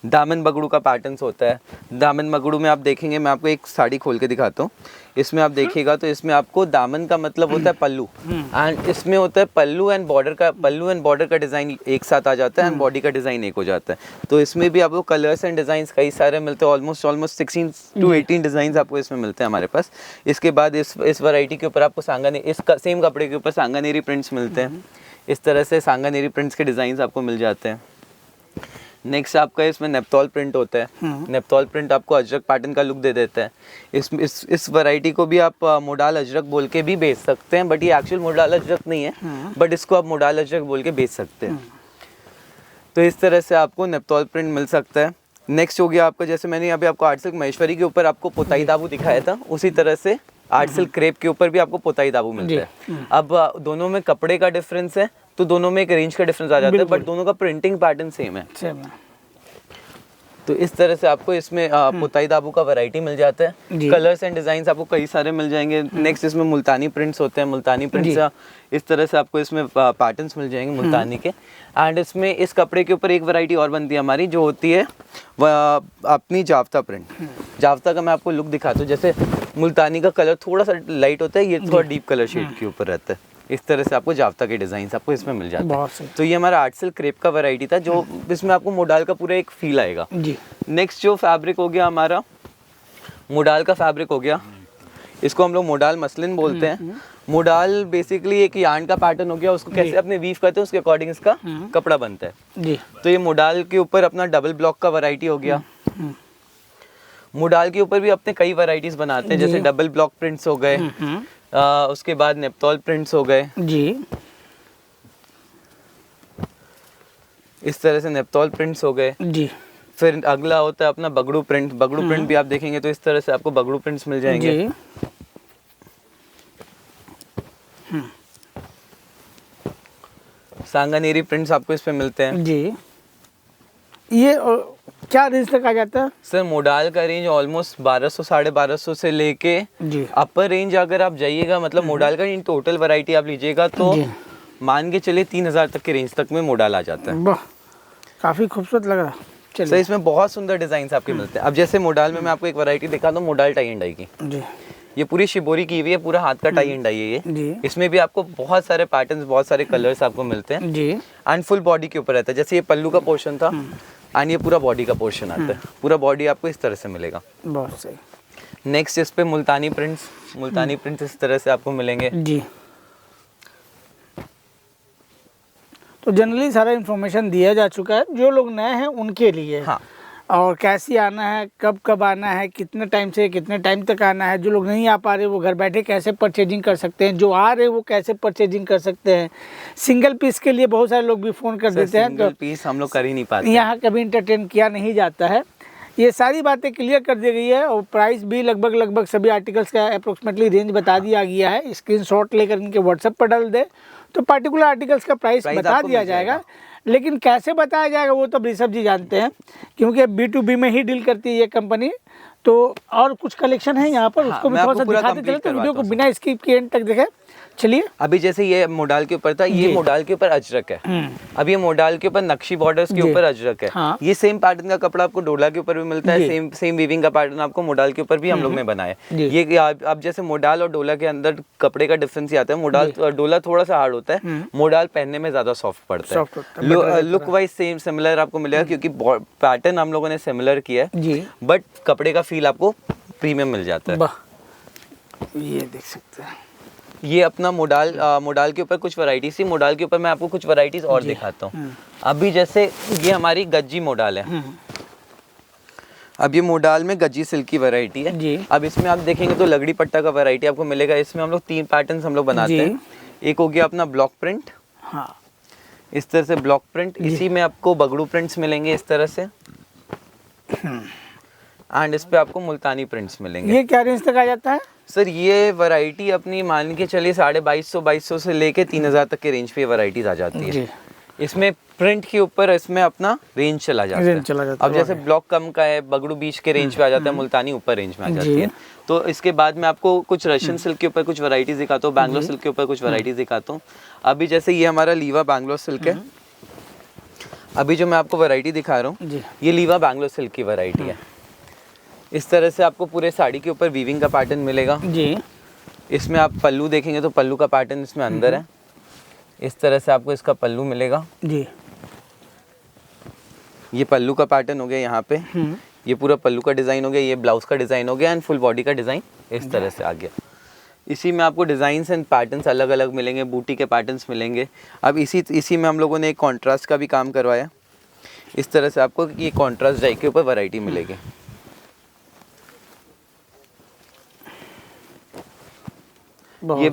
दामन बगड़ू का पैटर्न्स होता है। दामन बगड़ू में आप देखेंगे, मैं आपको एक साड़ी खोल के दिखाता हूँ। इसमें आप देखिएगा तो इसमें आपको दामन का मतलब होता है पल्लू, एंड इसमें होता है पल्लू एंड बॉर्डर का डिज़ाइन एक साथ आ जाता है एंड बॉडी का डिज़ाइन एक हो जाता है। तो इसमें भी आपको कलर्स एंड डिज़ाइंस कई सारे मिलते हैं। ऑलमोस्ट 16 to 18 डिज़ाइन आपको इसमें मिलते हैं हमारे पास। इसके बाद इस वैरायटी के ऊपर आपको सेम कपड़े के ऊपर सांगानेरी प्रिंट्स मिलते हैं। इस तरह से सांगानेरी प्रिंट्स के डिज़ाइन आपको मिल जाते हैं। नेक्स्ट आपका इसमें नेपतौल प्रिंट होता है। नेपतौल प्रिंट आपको अजरक पैटर्न का लुक दे देता है। इस वैरायटी को भी आप मोडाल अजरक बोल के भी बेच सकते हैं, बट ये एक्चुअल मोडाल अजरक नहीं है, बट इसको आप मोडाल अजरक बोल के बेच सकते हैं। तो इस तरह से आपको नेपतौल प्रिंट मिल सकता है। नेक्स्ट हो गया आपका, जैसे मैंने अभी आपको आर्ट सिल्क महेश्वरी के ऊपर आपको पोताई दाबू दिखाया था, उसी तरह से आर्ट सिल्क क्रेप के ऊपर भी आपको पोताई दाबू मिलता है। अब दोनों में कपड़े का डिफरेंस है तो दोनों में एक रेंज का डिफरेंस आ जाता है, बट दोनों का प्रिंटिंग पैटर्न सेम है। तो इस तरह से आपको इसमें पोताई दाबू का वैरायटी मिल जाता है। कलर्स एंड डिजाइन आपको कई सारे मिल जाएंगे। नेक्स्ट इसमें मुल्तानी प्रिंट्स होते हैं। मुल्तानी प्रिंट्स इस तरह से आपको इसमें पैटर्न्स मिल जाएंगे मुल्तानी के। एंड इसमें इस कपड़े के ऊपर एक वैरायटी और बनती है हमारी, जो होती है वह अपनी जाफ्ता प्रिंट। जाफ्ता का मैं आपको लुक दिखाता हूँ। जैसे मुल्तानी का कलर थोड़ा सा लाइट होता है, ये थोड़ा डीप कलर शेड के ऊपर रहता है। इस तरह से आपको जाफ्ता के डिजाइन आपको इसमें मिल जाते हैं। तो ये हमारा आर्ट सिल्क क्रेप का वैरायटी था, जो इसमें आपको मोडाल का पूरा एक फील आएगा जी। नेक्स्ट जो फैब्रिक हो गया हमारा मोडाल का फैब्रिक हो गया, इसको हम लोग मोडाल मसलिन बोलते हैं। मोडाल बेसिकली एक यार्न का पैटर्न हो गया, उसको कैसे अपने वीव करते हैं उसके अकॉर्डिंग इसका कपड़ा बनता है जी। तो ये मोडाल के ऊपर अपना डबल ब्लॉक का वैरायटी हो गया। मोडाल के ऊपर भी अपने कई वैरायटीज बनाते हैं, जैसे डबल ब्लॉक प्रिंट्स हो गए, उसके बाद नेप्तॉल प्रिंट्स हो गए जी, इस तरह से नेप्तॉल प्रिंट्स हो गए जी, फिर अगला होता है अपना बगड़ू प्रिंट। बगड़ू प्रिंट भी आप देखेंगे तो इस तरह से आपको बगड़ू प्रिंट्स मिल जाएंगे। जी, सांगानेरी प्रिंट्स आपको इस पे मिलते हैं जी। ये क्या रेंज तक आ जाता है? सर मोडाल का रेंज ऑलमोस्ट 1200 1250 से लेके जी, अपर रेंज अगर आप जाइएगा, मतलब मोडाल का इन टोटल वैरायटी आप लीजिएगा तो जी। मान के चलिए 3000 तक के रेंज तक में मोडाल आ जाता है। वाह, काफी खूबसूरत लग रहा है। सर चलिए इसमें बहुत सुंदर डिजाइन आपके मिलते हैं। अब जैसे मोडाल में मैं आपको एक वैरायटी दिखा दूं, मोडाल टाई एंड डाई की। जी, ये पूरी शिबोरी की हुई है, पूरा हाथ का टाई एंड डाई है ये। जी, इसमें भी आपको बहुत सारे पैटर्न्स, बहुत सारे कलर्स आपको मिलते हैं जी, एंड फुल बॉडी के ऊपर रहता है। जैसे ये पल्लू का पोर्शन था एंड ये पूरा बॉडी का पोर्शन आता है। पूरा बॉडी आपको इस तरह से मिलेगा। बहुत सही। नेक्स्ट इस पे मुल्तानी प्रिंट्स इस तरह से आपको मिलेंगे। जी, तो जनरली सारा इन्फॉर्मेशन दिया जा चुका है, जो लोग नए हैं उनके लिए। हाँ, और कैसे आना है, कब कब आना है, कितने टाइम से कितने टाइम तक आना है, जो लोग नहीं आ पा रहे वो घर बैठे कैसे परचेजिंग कर सकते हैं, जो आ रहे वो कैसे परचेजिंग कर सकते हैं। सिंगल पीस के लिए बहुत सारे लोग भी फ़ोन कर देते हैं, सिंगल पीस हम लोग कर ही नहीं पाते। यहाँ कभी इंटरटेन किया नहीं जाता है। ये सारी बातें क्लियर कर दी गई है और प्राइस भी लगभग सभी आर्टिकल्स का अप्रोक्सीमेटली रेंज बता दिया गया है। स्क्रीनशॉट लेकर इनके व्हाट्सएप पर डाल दे तो पार्टिकुलर आर्टिकल्स का प्राइस बता दिया जाएगा। लेकिन कैसे बताया जाएगा वो तो ऋषभ जी जानते हैं, क्योंकि B2B में ही डील करती है ये कंपनी। तो और कुछ कलेक्शन है यहाँ पर, उसको भी थोड़ा सा दिखाते चले तो वीडियो को बिना स्किप के एंड तक देखें। चलिए, अभी जैसे ये मोडाल के ऊपर था, ये मोडाल के ऊपर अजरक है। अब ये मोडाल के ऊपर नक्शी बॉर्डर्स के ऊपर अजरक है। हाँ। ये सेम पैटर्न का कपड़ा आपको डोला के ऊपर भी मिलता है, सेम वीविंग का पैटर्न आपको मोडाल के ऊपर भी हम लोग ने बनाया है। ये अब जैसे मोडाल और डोला के अंदर कपड़े का डिफरेंस ही आता है। मोडाल डोला थोड़ा सा हार्ड होता है, मोडाल पहनने में ज्यादा सॉफ्ट पड़ता है। लुक वाइज सेम सिमिलर आपको मिलेगा, क्योंकि पैटर्न हम लोगों ने सिमिलर किया है, बट कपड़े का फील आपको प्रीमियम मिल जाता है। ये देख सकते हैं, ये अपना मोडाल के ऊपर कुछ वैरायटीज थी। मोडाल के ऊपर मैं आपको कुछ वैरायटीज और दिखाता हूँ। अभी जैसे ये हमारी गज्जी मोडाल है। अब ये मोडाल में गज्जी सिल्क की वैरायटी है। अब इसमें आप देखेंगे तो लगड़ी पट्टा का वैरायटी आपको मिलेगा। इसमें हम लोग 3 पैटर्न्स हम लोग बनाते हैं। एक हो गया अपना ब्लॉक प्रिंट, हाँ, इस तरह से ब्लॉक प्रिंट। इसी में आपको बगड़ू प्रिंट्स मिलेंगे इस तरह से, एंड इस पे आपको मुल्तानी प्रिंट्स मिलेंगे। ये क्या रेंज तक आ जाता है? सर ये वैरायटी अपनी मान के चलिए 2250 से लेके 3000 तक के रेंज पे वैरायटीज आ जाती है। इसमें प्रिंट के ऊपर इसमें अपना रेंज चला जाता है। अब जैसे ब्लॉक कम का है, बगड़ू बीच के रेंज पे आ जाता है, मुल्तानी ऊपर रेंज में आ जाती है। तो इसके बाद मैं आपको कुछ रशियन सिल्क के ऊपर कुछ वैरायटीज दिखाता हूँ, बैंगलोर सिल्क के ऊपर कुछ वैरायटीज दिखाता हूँ। अभी जैसे ये हमारा लीवा बैंगलोर सिल्क है। अभी जो मैं आपको वैरायटी दिखा रहा हूँ, ये लीवा बैंगलोर सिल्क की वैरायटी है। इस तरह से आपको पूरे साड़ी के ऊपर वीविंग का पैटर्न मिलेगा जी। इसमें आप पल्लू देखेंगे तो पल्लू का पैटर्न इसमें अंदर है। इस तरह से आपको इसका पल्लू मिलेगा जी। ये पल्लू का पैटर्न हो गया यहाँ पे, ये पूरा पल्लू का डिजाइन हो गया, ये ब्लाउज का डिजाइन हो गया एंड फुल बॉडी का डिजाइन इस तरह से आ गया। इसी में आपको डिजाइन्स एंड पैटर्न्स अलग अलग मिलेंगे, बूटी के पैटर्न्स मिलेंगे। अब इसी में हम लोगों ने एक कॉन्ट्रास्ट का भी काम करवाया। इस तरह से आपको ये कॉन्ट्रास्ट डाई के ऊपर वैरायटी मिलेगी। ये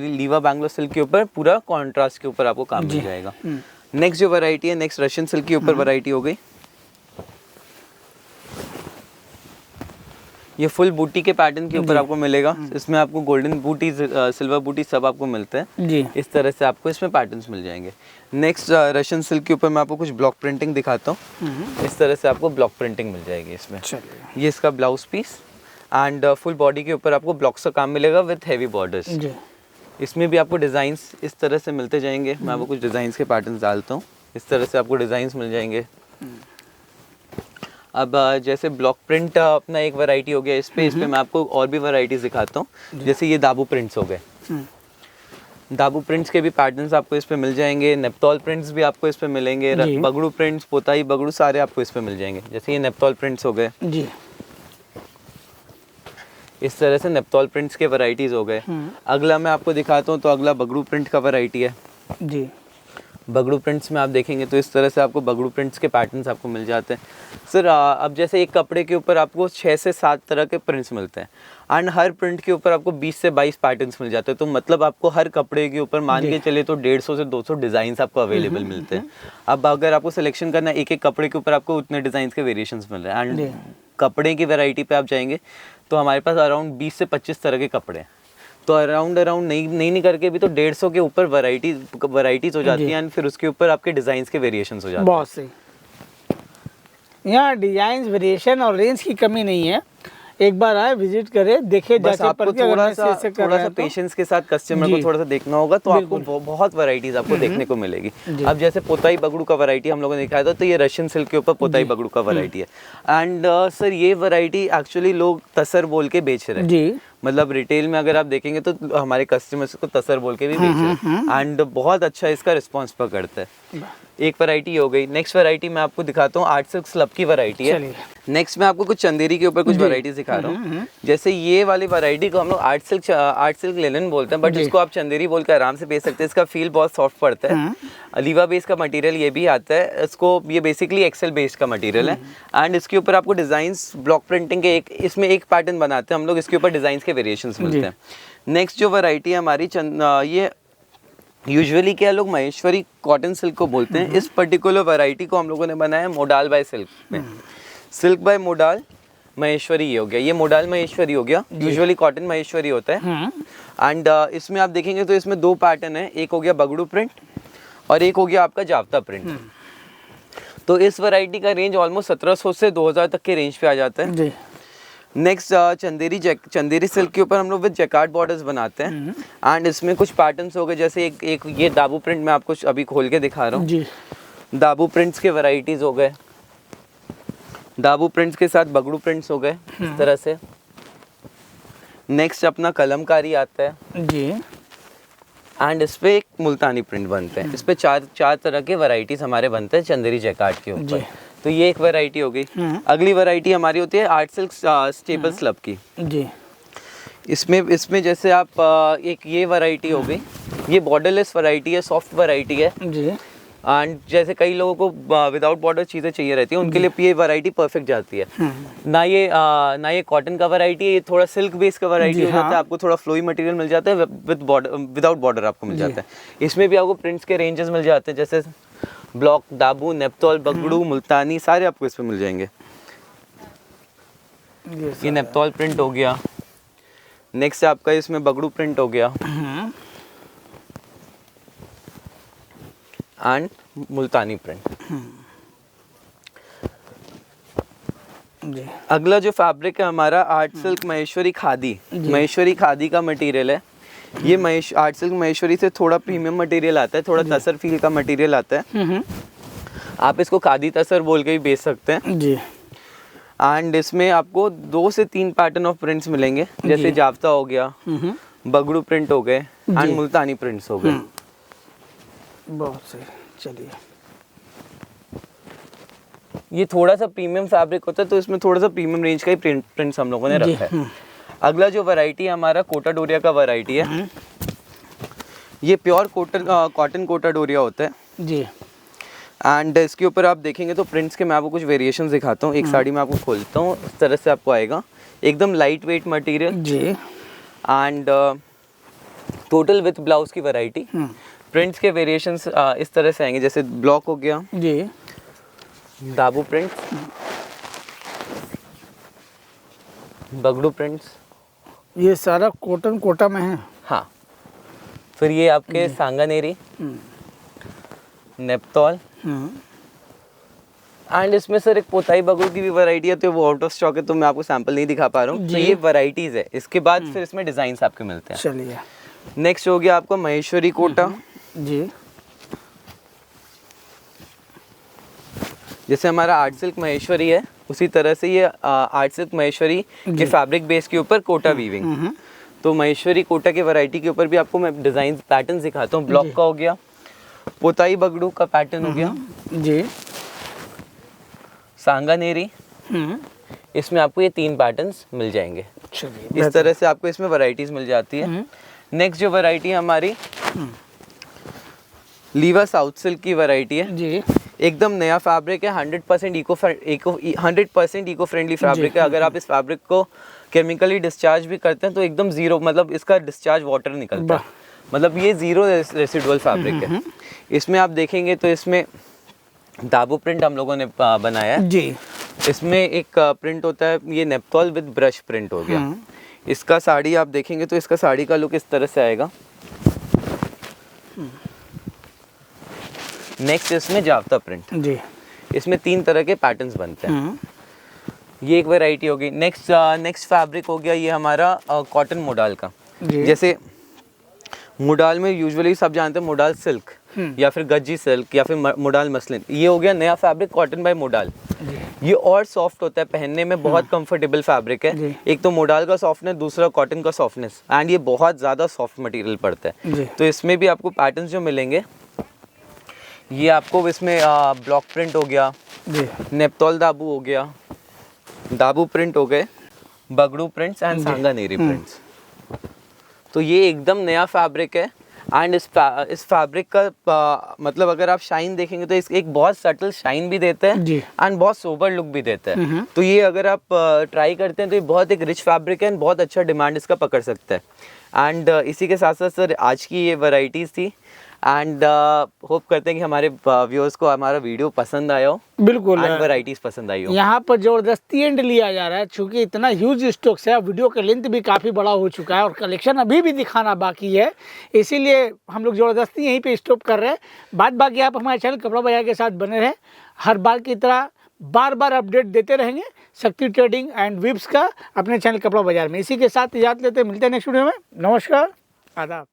लीवा बैंगलोर सिल्क के ऊपर पूरा कॉन्ट्रास्ट के ऊपर आपको काम मिल जाएगा। नेक्स्ट जो वैरायटी है, नेक्स्ट रशियन सिल्क के ऊपर वैरायटी हो गई। ये फुल बूटी के पैटर्न के ऊपर आपको मिलेगा। इसमें आपको गोल्डन बूटी, सिल्वर बूटी सब आपको मिलते हैं जी। इस तरह से आपको इसमें पैटर्न्स मिल जाएंगे। नेक्स्ट रशियन सिल्क के ऊपर मैं आपको कुछ ब्लॉक प्रिंटिंग दिखाता हूँ। इस तरह से आपको ब्लॉक प्रिंटिंग मिल जाएगी इसमें। ये इसका blouse piece and full body के ऊपर आपको ब्लॉक्स का काम मिलेगा विद हेवी बॉर्डर्स। इसमें भी आपको डिजाइन्स इस तरह से मिलते जाएंगे। मैं आपको कुछ डिजाइन्स के पैटर्न्स डालता हूँ। इस तरह से आपको डिजाइन्स मिल जाएंगे। अब जैसे ब्लॉक प्रिंट अपना एक वैरायटी हो गया। इस पे मैं आपको और भी वैरायटीज दिखाता हूँ। जैसे ये दाबू प्रिंट्स हो गए। दाबू प्रिंट्स के भी पैटर्न्स आपको इस पे मिल जाएंगे। नेप्तॉल प्रिंट्स भी आपको इस पे मिलेंगे। बगड़ू प्रिंट्स, पोताई बगड़ू सारे आपको इस पे मिल जाएंगे। जैसे ये नेप्तॉल प्रिंट्स हो गए जी। इस तरह से नेप्तॉल प्रिंट्स के वैरायटीज हो गए। अगला मैं आपको दिखाता हूँ तो अगला बगड़ू प्रिंट का वैरायटी है जी। बगड़ू प्रिंट्स में आप देखेंगे तो इस तरह से आपको बगड़ू प्रिंट्स के पैटर्न्स आपको मिल जाते हैं सर। अब जैसे एक कपड़े के ऊपर आपको 6 से 7 तरह के प्रिंट्स मिलते हैं एंड हर प्रिंट के ऊपर आपको 20 से 22 पैटर्न्स मिल जाते हैं। तो मतलब आपको हर कपड़े के ऊपर मान के चले तो 150 से 200 डिज़ाइंस आपको अवेलेबल मिलते हैं। अब अगर आपको सिलेक्शन करना है एक एक कपड़े के ऊपर आपको उतने डिज़ाइंस के वेरिएशंस मिल रहे हैं। एंड कपड़े की वैरायटी पे आप जाएंगे तो हमारे पास अराउंड 20 से 25 तरह के कपड़े हैं। तो अराउंड नहीं करके भी तो 150 के ऊपर वैरायटीज हो जाती हैं एंड फिर उसके ऊपर आपके डिज़ाइंस के वेरिएशंस हो जाते हैं। बहुत सही, यहाँ डिजाइन वेरिएशन और रेंज की कमी नहीं है। एक बार आए, विजिट करें, देखे, बस आपको थोड़ा सा पेशेंस के साथ कस्टमर को थोड़ा सा देखना होगा तो आपको बहुत वैरायटीज आपको देखने को मिलेगी। अब जैसे पोताई बगड़ू का वैरायटी हम लोगों ने दिखाया था, तो ये रशियन सिल्क के ऊपर पोताई बगड़ू का वैरायटी है। एंड सर ये वैरायटी एक्चुअली लोग तसर बोल के बेच रहे हैं। मतलब रिटेल में अगर आप देखेंगे तो हमारे कस्टमर्स को तसर बोल के भी बेच रहे हैं एंड बहुत अच्छा इसका रिस्पॉन्स पकड़ता है। एक वैरायटी हो गई। नेक्स्ट वैरायटी मैं आपको दिखाता हूँ आर्ट सिल्क स्लब की वैरायटी है। नेक्स्ट मैं आपको कुछ चंदेरी के ऊपर कुछ वैरायटीज दिखा रहा हूँ। जैसे ये वाली वैरायटी को हम लोग आर्ट सिल्क लेलन बोलते हैं, बट इसको आप चंदेरी बोल के आराम से बेच सकते हैं। इसका फील बहुत सॉफ्ट पड़ता है। अलीवा बेस का मटेरियल ये भी आता है। इसको ये बेसिकली एक्सेल बेस्ड का मटेरियल है एंड इसके ऊपर आपको डिजाइंस ब्लॉक प्रिंटिंग के इसमें एक पैटर्न बनाते हैं हम लोग, इसके ऊपर डिजाइन के वेरिएशंस मिलते हैं। नेक्स्ट जो वैरायटी है हमारी ये यूजुअली क्या लोग महेश्वरी कॉटन सिल्क को बोलते हैं। इस पर्टिकुलर वैरायटी को हम लोगों ने बनाया मोडाल बाय सिल्क में। सिल्क बाय मोडाल महेश्वरी ये हो गया, ये मोडाल महेश्वरी हो गया। यूजुअली कॉटन महेश्वरी होता है। एंड इसमें आप देखेंगे तो इसमें 2 पैटर्न है, एक हो गया बगड़ू प्रिंट और एक हो गया आपका जावता प्रिंट। तो इस वैरायटी का रेंज ऑलमोस्ट 1700 से 2000 तक के रेंज पे आ जाता है। नेक्स्ट चंदेरी सिल्क के ऊपर हम लोग विद जैकार्ड बॉर्डर्स बनाते हैं एंड इसमें कुछ पैटर्न्स हो गए। जैसे एक ये दाबू प्रिंट मैं आपको अभी खोल के दिखा रहा हूँ। दाबू प्रिंट्स के वैरायटीज हो गए, दाबू प्रिंट्स के साथ बगड़ू प्रिंट्स हो गए इस तरह से। नेक्स्ट अपना कलमकारी आता है जी एंड इस पे एक मुल्तानी प्रिंट बनते हैं। इस पे चार तरह के वैरायटीज हमारे बनते हैं चंदेरी जैकार्ड के ऊपर। तो ये एक वैरायटी हो गई। अगली वैरायटी हमारी होती है आर्ट सिल्क स्टेपल स्लब की जी। इसमें जैसे आप एक ये वैरायटी हो गई, ये बॉर्डरलेस वैरायटी है, सॉफ्ट वैरायटी है जी। एंड जैसे कई लोगों को विदाउट बॉर्डर चीज़ें चाहिए रहती है, उनके लिए ये वैरायटी परफेक्ट जाती है। ना ये कॉटन का वैरायटी है, ये थोड़ा सिल्क बेस का वैरायटी हो जाता है। आपको थोड़ा फ्लोई मटेरियल मिल जाता है, विदाउट बॉर्डर आपको मिल जाता है। इसमें भी आपको प्रिंट्स के रेंजेस मिल जाते हैं, जैसे ब्लॉक, दाबू, नेप्तोल, बगड़ू, मुल्तानी, सारे आपको इसमें मिल जाएंगे। ये नेप्तोल प्रिंट हो गया। नेक्स्ट आपका इसमें बगड़ू प्रिंट हो गया एंड मुल्तानी प्रिंट। अगला जो फैब्रिक है हमारा आर्ट सिल्क महेश्वरी खादी। महेश्वरी खादी का मटेरियल है ये। आर्ट सिल्क महेश्वरी से थोड़ा प्रीमियम मटेरियल आता है, थोड़ा तसर फील का मटेरियल आता है। आप इसको खादी तसर बोल के भी बेच सकते हैं जी। एंड इसमें आपको 2 से 3 पैटर्न ऑफ प्रिंट्स मिलेंगे, जैसे जावता हो गया, बगड़ू प्रिंट हो गए एंड मुल्तानी प्रिंट्स हो गए। बहुत सही। चलिए, ये थोड़ा सा प्रीमियम फैब्रिक होता है तो इसमें थोड़ा सा प्रीमियम रेंज का ही प्रिंट्स हम लोगों ने रखा है। अगला जो वैरायटी है हमारा कोटा डोरिया का वैरायटी है। ये प्योर कॉटन कोटा डोरिया होता है जी। एंड इसके ऊपर आप देखेंगे तो प्रिंट्स के मैं आपको कुछ वेरिएशंस दिखाता हूँ। एक साड़ी में आपको खोलता हूँ, इस तरह से आपको आएगा, एकदम लाइट वेट मटेरियल जी। एंड टोटल विथ ब्लाउज की वैरायटी। प्रिंट्स के वेरिएशंस इस तरह से आएंगे, जैसे ब्लॉक हो गया जी, दाबू प्रिंट, बगड़ू प्रिंट्स, ये सारा कॉटन कोटा में है। हाँ, फिर ये आपके सांगानेरी, नेप्तोल एंड इसमें सर एक पोताई बगड़ू की भी वैरायटी है, तो वो आउट ऑफ स्टॉक है तो मैं आपको सैंपल नहीं दिखा पा रहा हूँ। तो ये वैरायटीज है। इसके बाद फिर इसमें डिजाइन्स आपके मिलते हैं। चलिए, नेक्स्ट हो गया आपका महेश्वरी कोटा जी। जैसे हमारा आर्ट सिल्क महेश्वरी है, उसी तरह से ये आर्ट सिल्क महेश्वरी के फैब्रिक बेस के ऊपर कोटा वीविंग। तो महेश्वरी कोटा के वैरायटी के ऊपर भी आपको मैं डिजाइन पैटर्न दिखाता हूँ। ब्लॉक का हो गया, पोताई बगड़ू का पैटर्न हो गया जी, सांगानेरी, इसमें आपको ये 3 पैटर्न्स मिल जाएंगे। इस तरह से आपको इसमें वैरायटीज मिल जाती है। नेक्स्ट जो वैरायटी है हमारी लीवा साउथ सिल्क की वैरायटी है जी। एकदम नया फैब्रिक है, 100% इको 100% इको फ्रेंडली फैब्रिक है। अगर आप इस फैब्रिक को केमिकली डिस्चार्ज भी करते हैं तो एकदम जीरो, मतलब इसका डिस्चार्ज वाटर निकलता है, मतलब ये जीरो रेसिडुअल फैब्रिक है। इसमें आप देखेंगे तो इसमें दाबू प्रिंट हम लोगों ने बनाया है जी। इसमें एक प्रिंट होता है, ये नेप्तोल विद ब्रश प्रिंट हो गया। इसका साड़ी आप देखेंगे तो इसका साड़ी का लुक इस तरह से आएगा। नेक्स्ट इसमें जावता प्रिंट जी। इसमें 3 तरह के पैटर्न्स बनते हैं। ये एक वैरायटी होगी। नेक्स्ट फैब्रिक हो गया ये हमारा कॉटन मोडाल का। जैसे मोडाल में यूजुअली सब जानते हैं मोडाल सिल्क या फिर गज्जी सिल्क या फिर मोडाल मसलिन, ये हो गया नया फैब्रिक कॉटन बाय मोडाल। ये और सॉफ्ट होता है, पहनने में बहुत कंफर्टेबल फैब्रिक है। एक तो मोडाल का सॉफ्टनेस, दूसरा कॉटन का सॉफ्टनेस, एंड ये बहुत ज़्यादा सॉफ्ट मटेरियल पड़ता है। तो इसमें भी आपको पैटर्न्स जो मिलेंगे, ये आपको इसमें ब्लॉक प्रिंट हो गया, नेप्तोल दाबू हो गया, दाबू प्रिंट हो गए, Bagru prints and Sanganeri prints. तो ये एकदम नया फैब्रिक है एंड इस फैब्रिक का मतलब अगर आप शाइन देखेंगे तो इस एक बहुत सटल शाइन भी देता है एंड बहुत सोबर लुक भी देता है। तो ये अगर आप ट्राई करते हैं तो ये बहुत एक रिच फैब्रिक है एंड बहुत अच्छा डिमांड इसका पकड़ सकता है। एंड इसी के साथ साथ सर आज की ये वैरायटीज़ थी एंड होप करते हैं कि हमारे व्यूअर्स को हमारा वीडियो पसंद आया हो। बिल्कुल, एंड वैरायटीज पसंद आई हो। यहाँ पर जबरदस्ती एंड लिया जा रहा है क्योंकि इतना ह्यूज स्टॉक है, वीडियो का लेंथ भी काफ़ी बड़ा हो चुका है और कलेक्शन अभी भी दिखाना बाकी है, इसीलिए हम लोग जबरदस्ती यहीं पे स्टॉप कर रहे हैं। बाद बाकी आप हमारे चैनल कपड़ा बाजार के साथ बने रहें, हर बार की तरह बार बार अपडेट देते रहेंगे शक्ति ट्रेडिंग एंड विब्स का अपने चैनल कपड़ा बाजार में। इसी के साथ इजाज़त लेते मिलते हैं नेक्स्ट वीडियो में। नमस्कार, आदाब।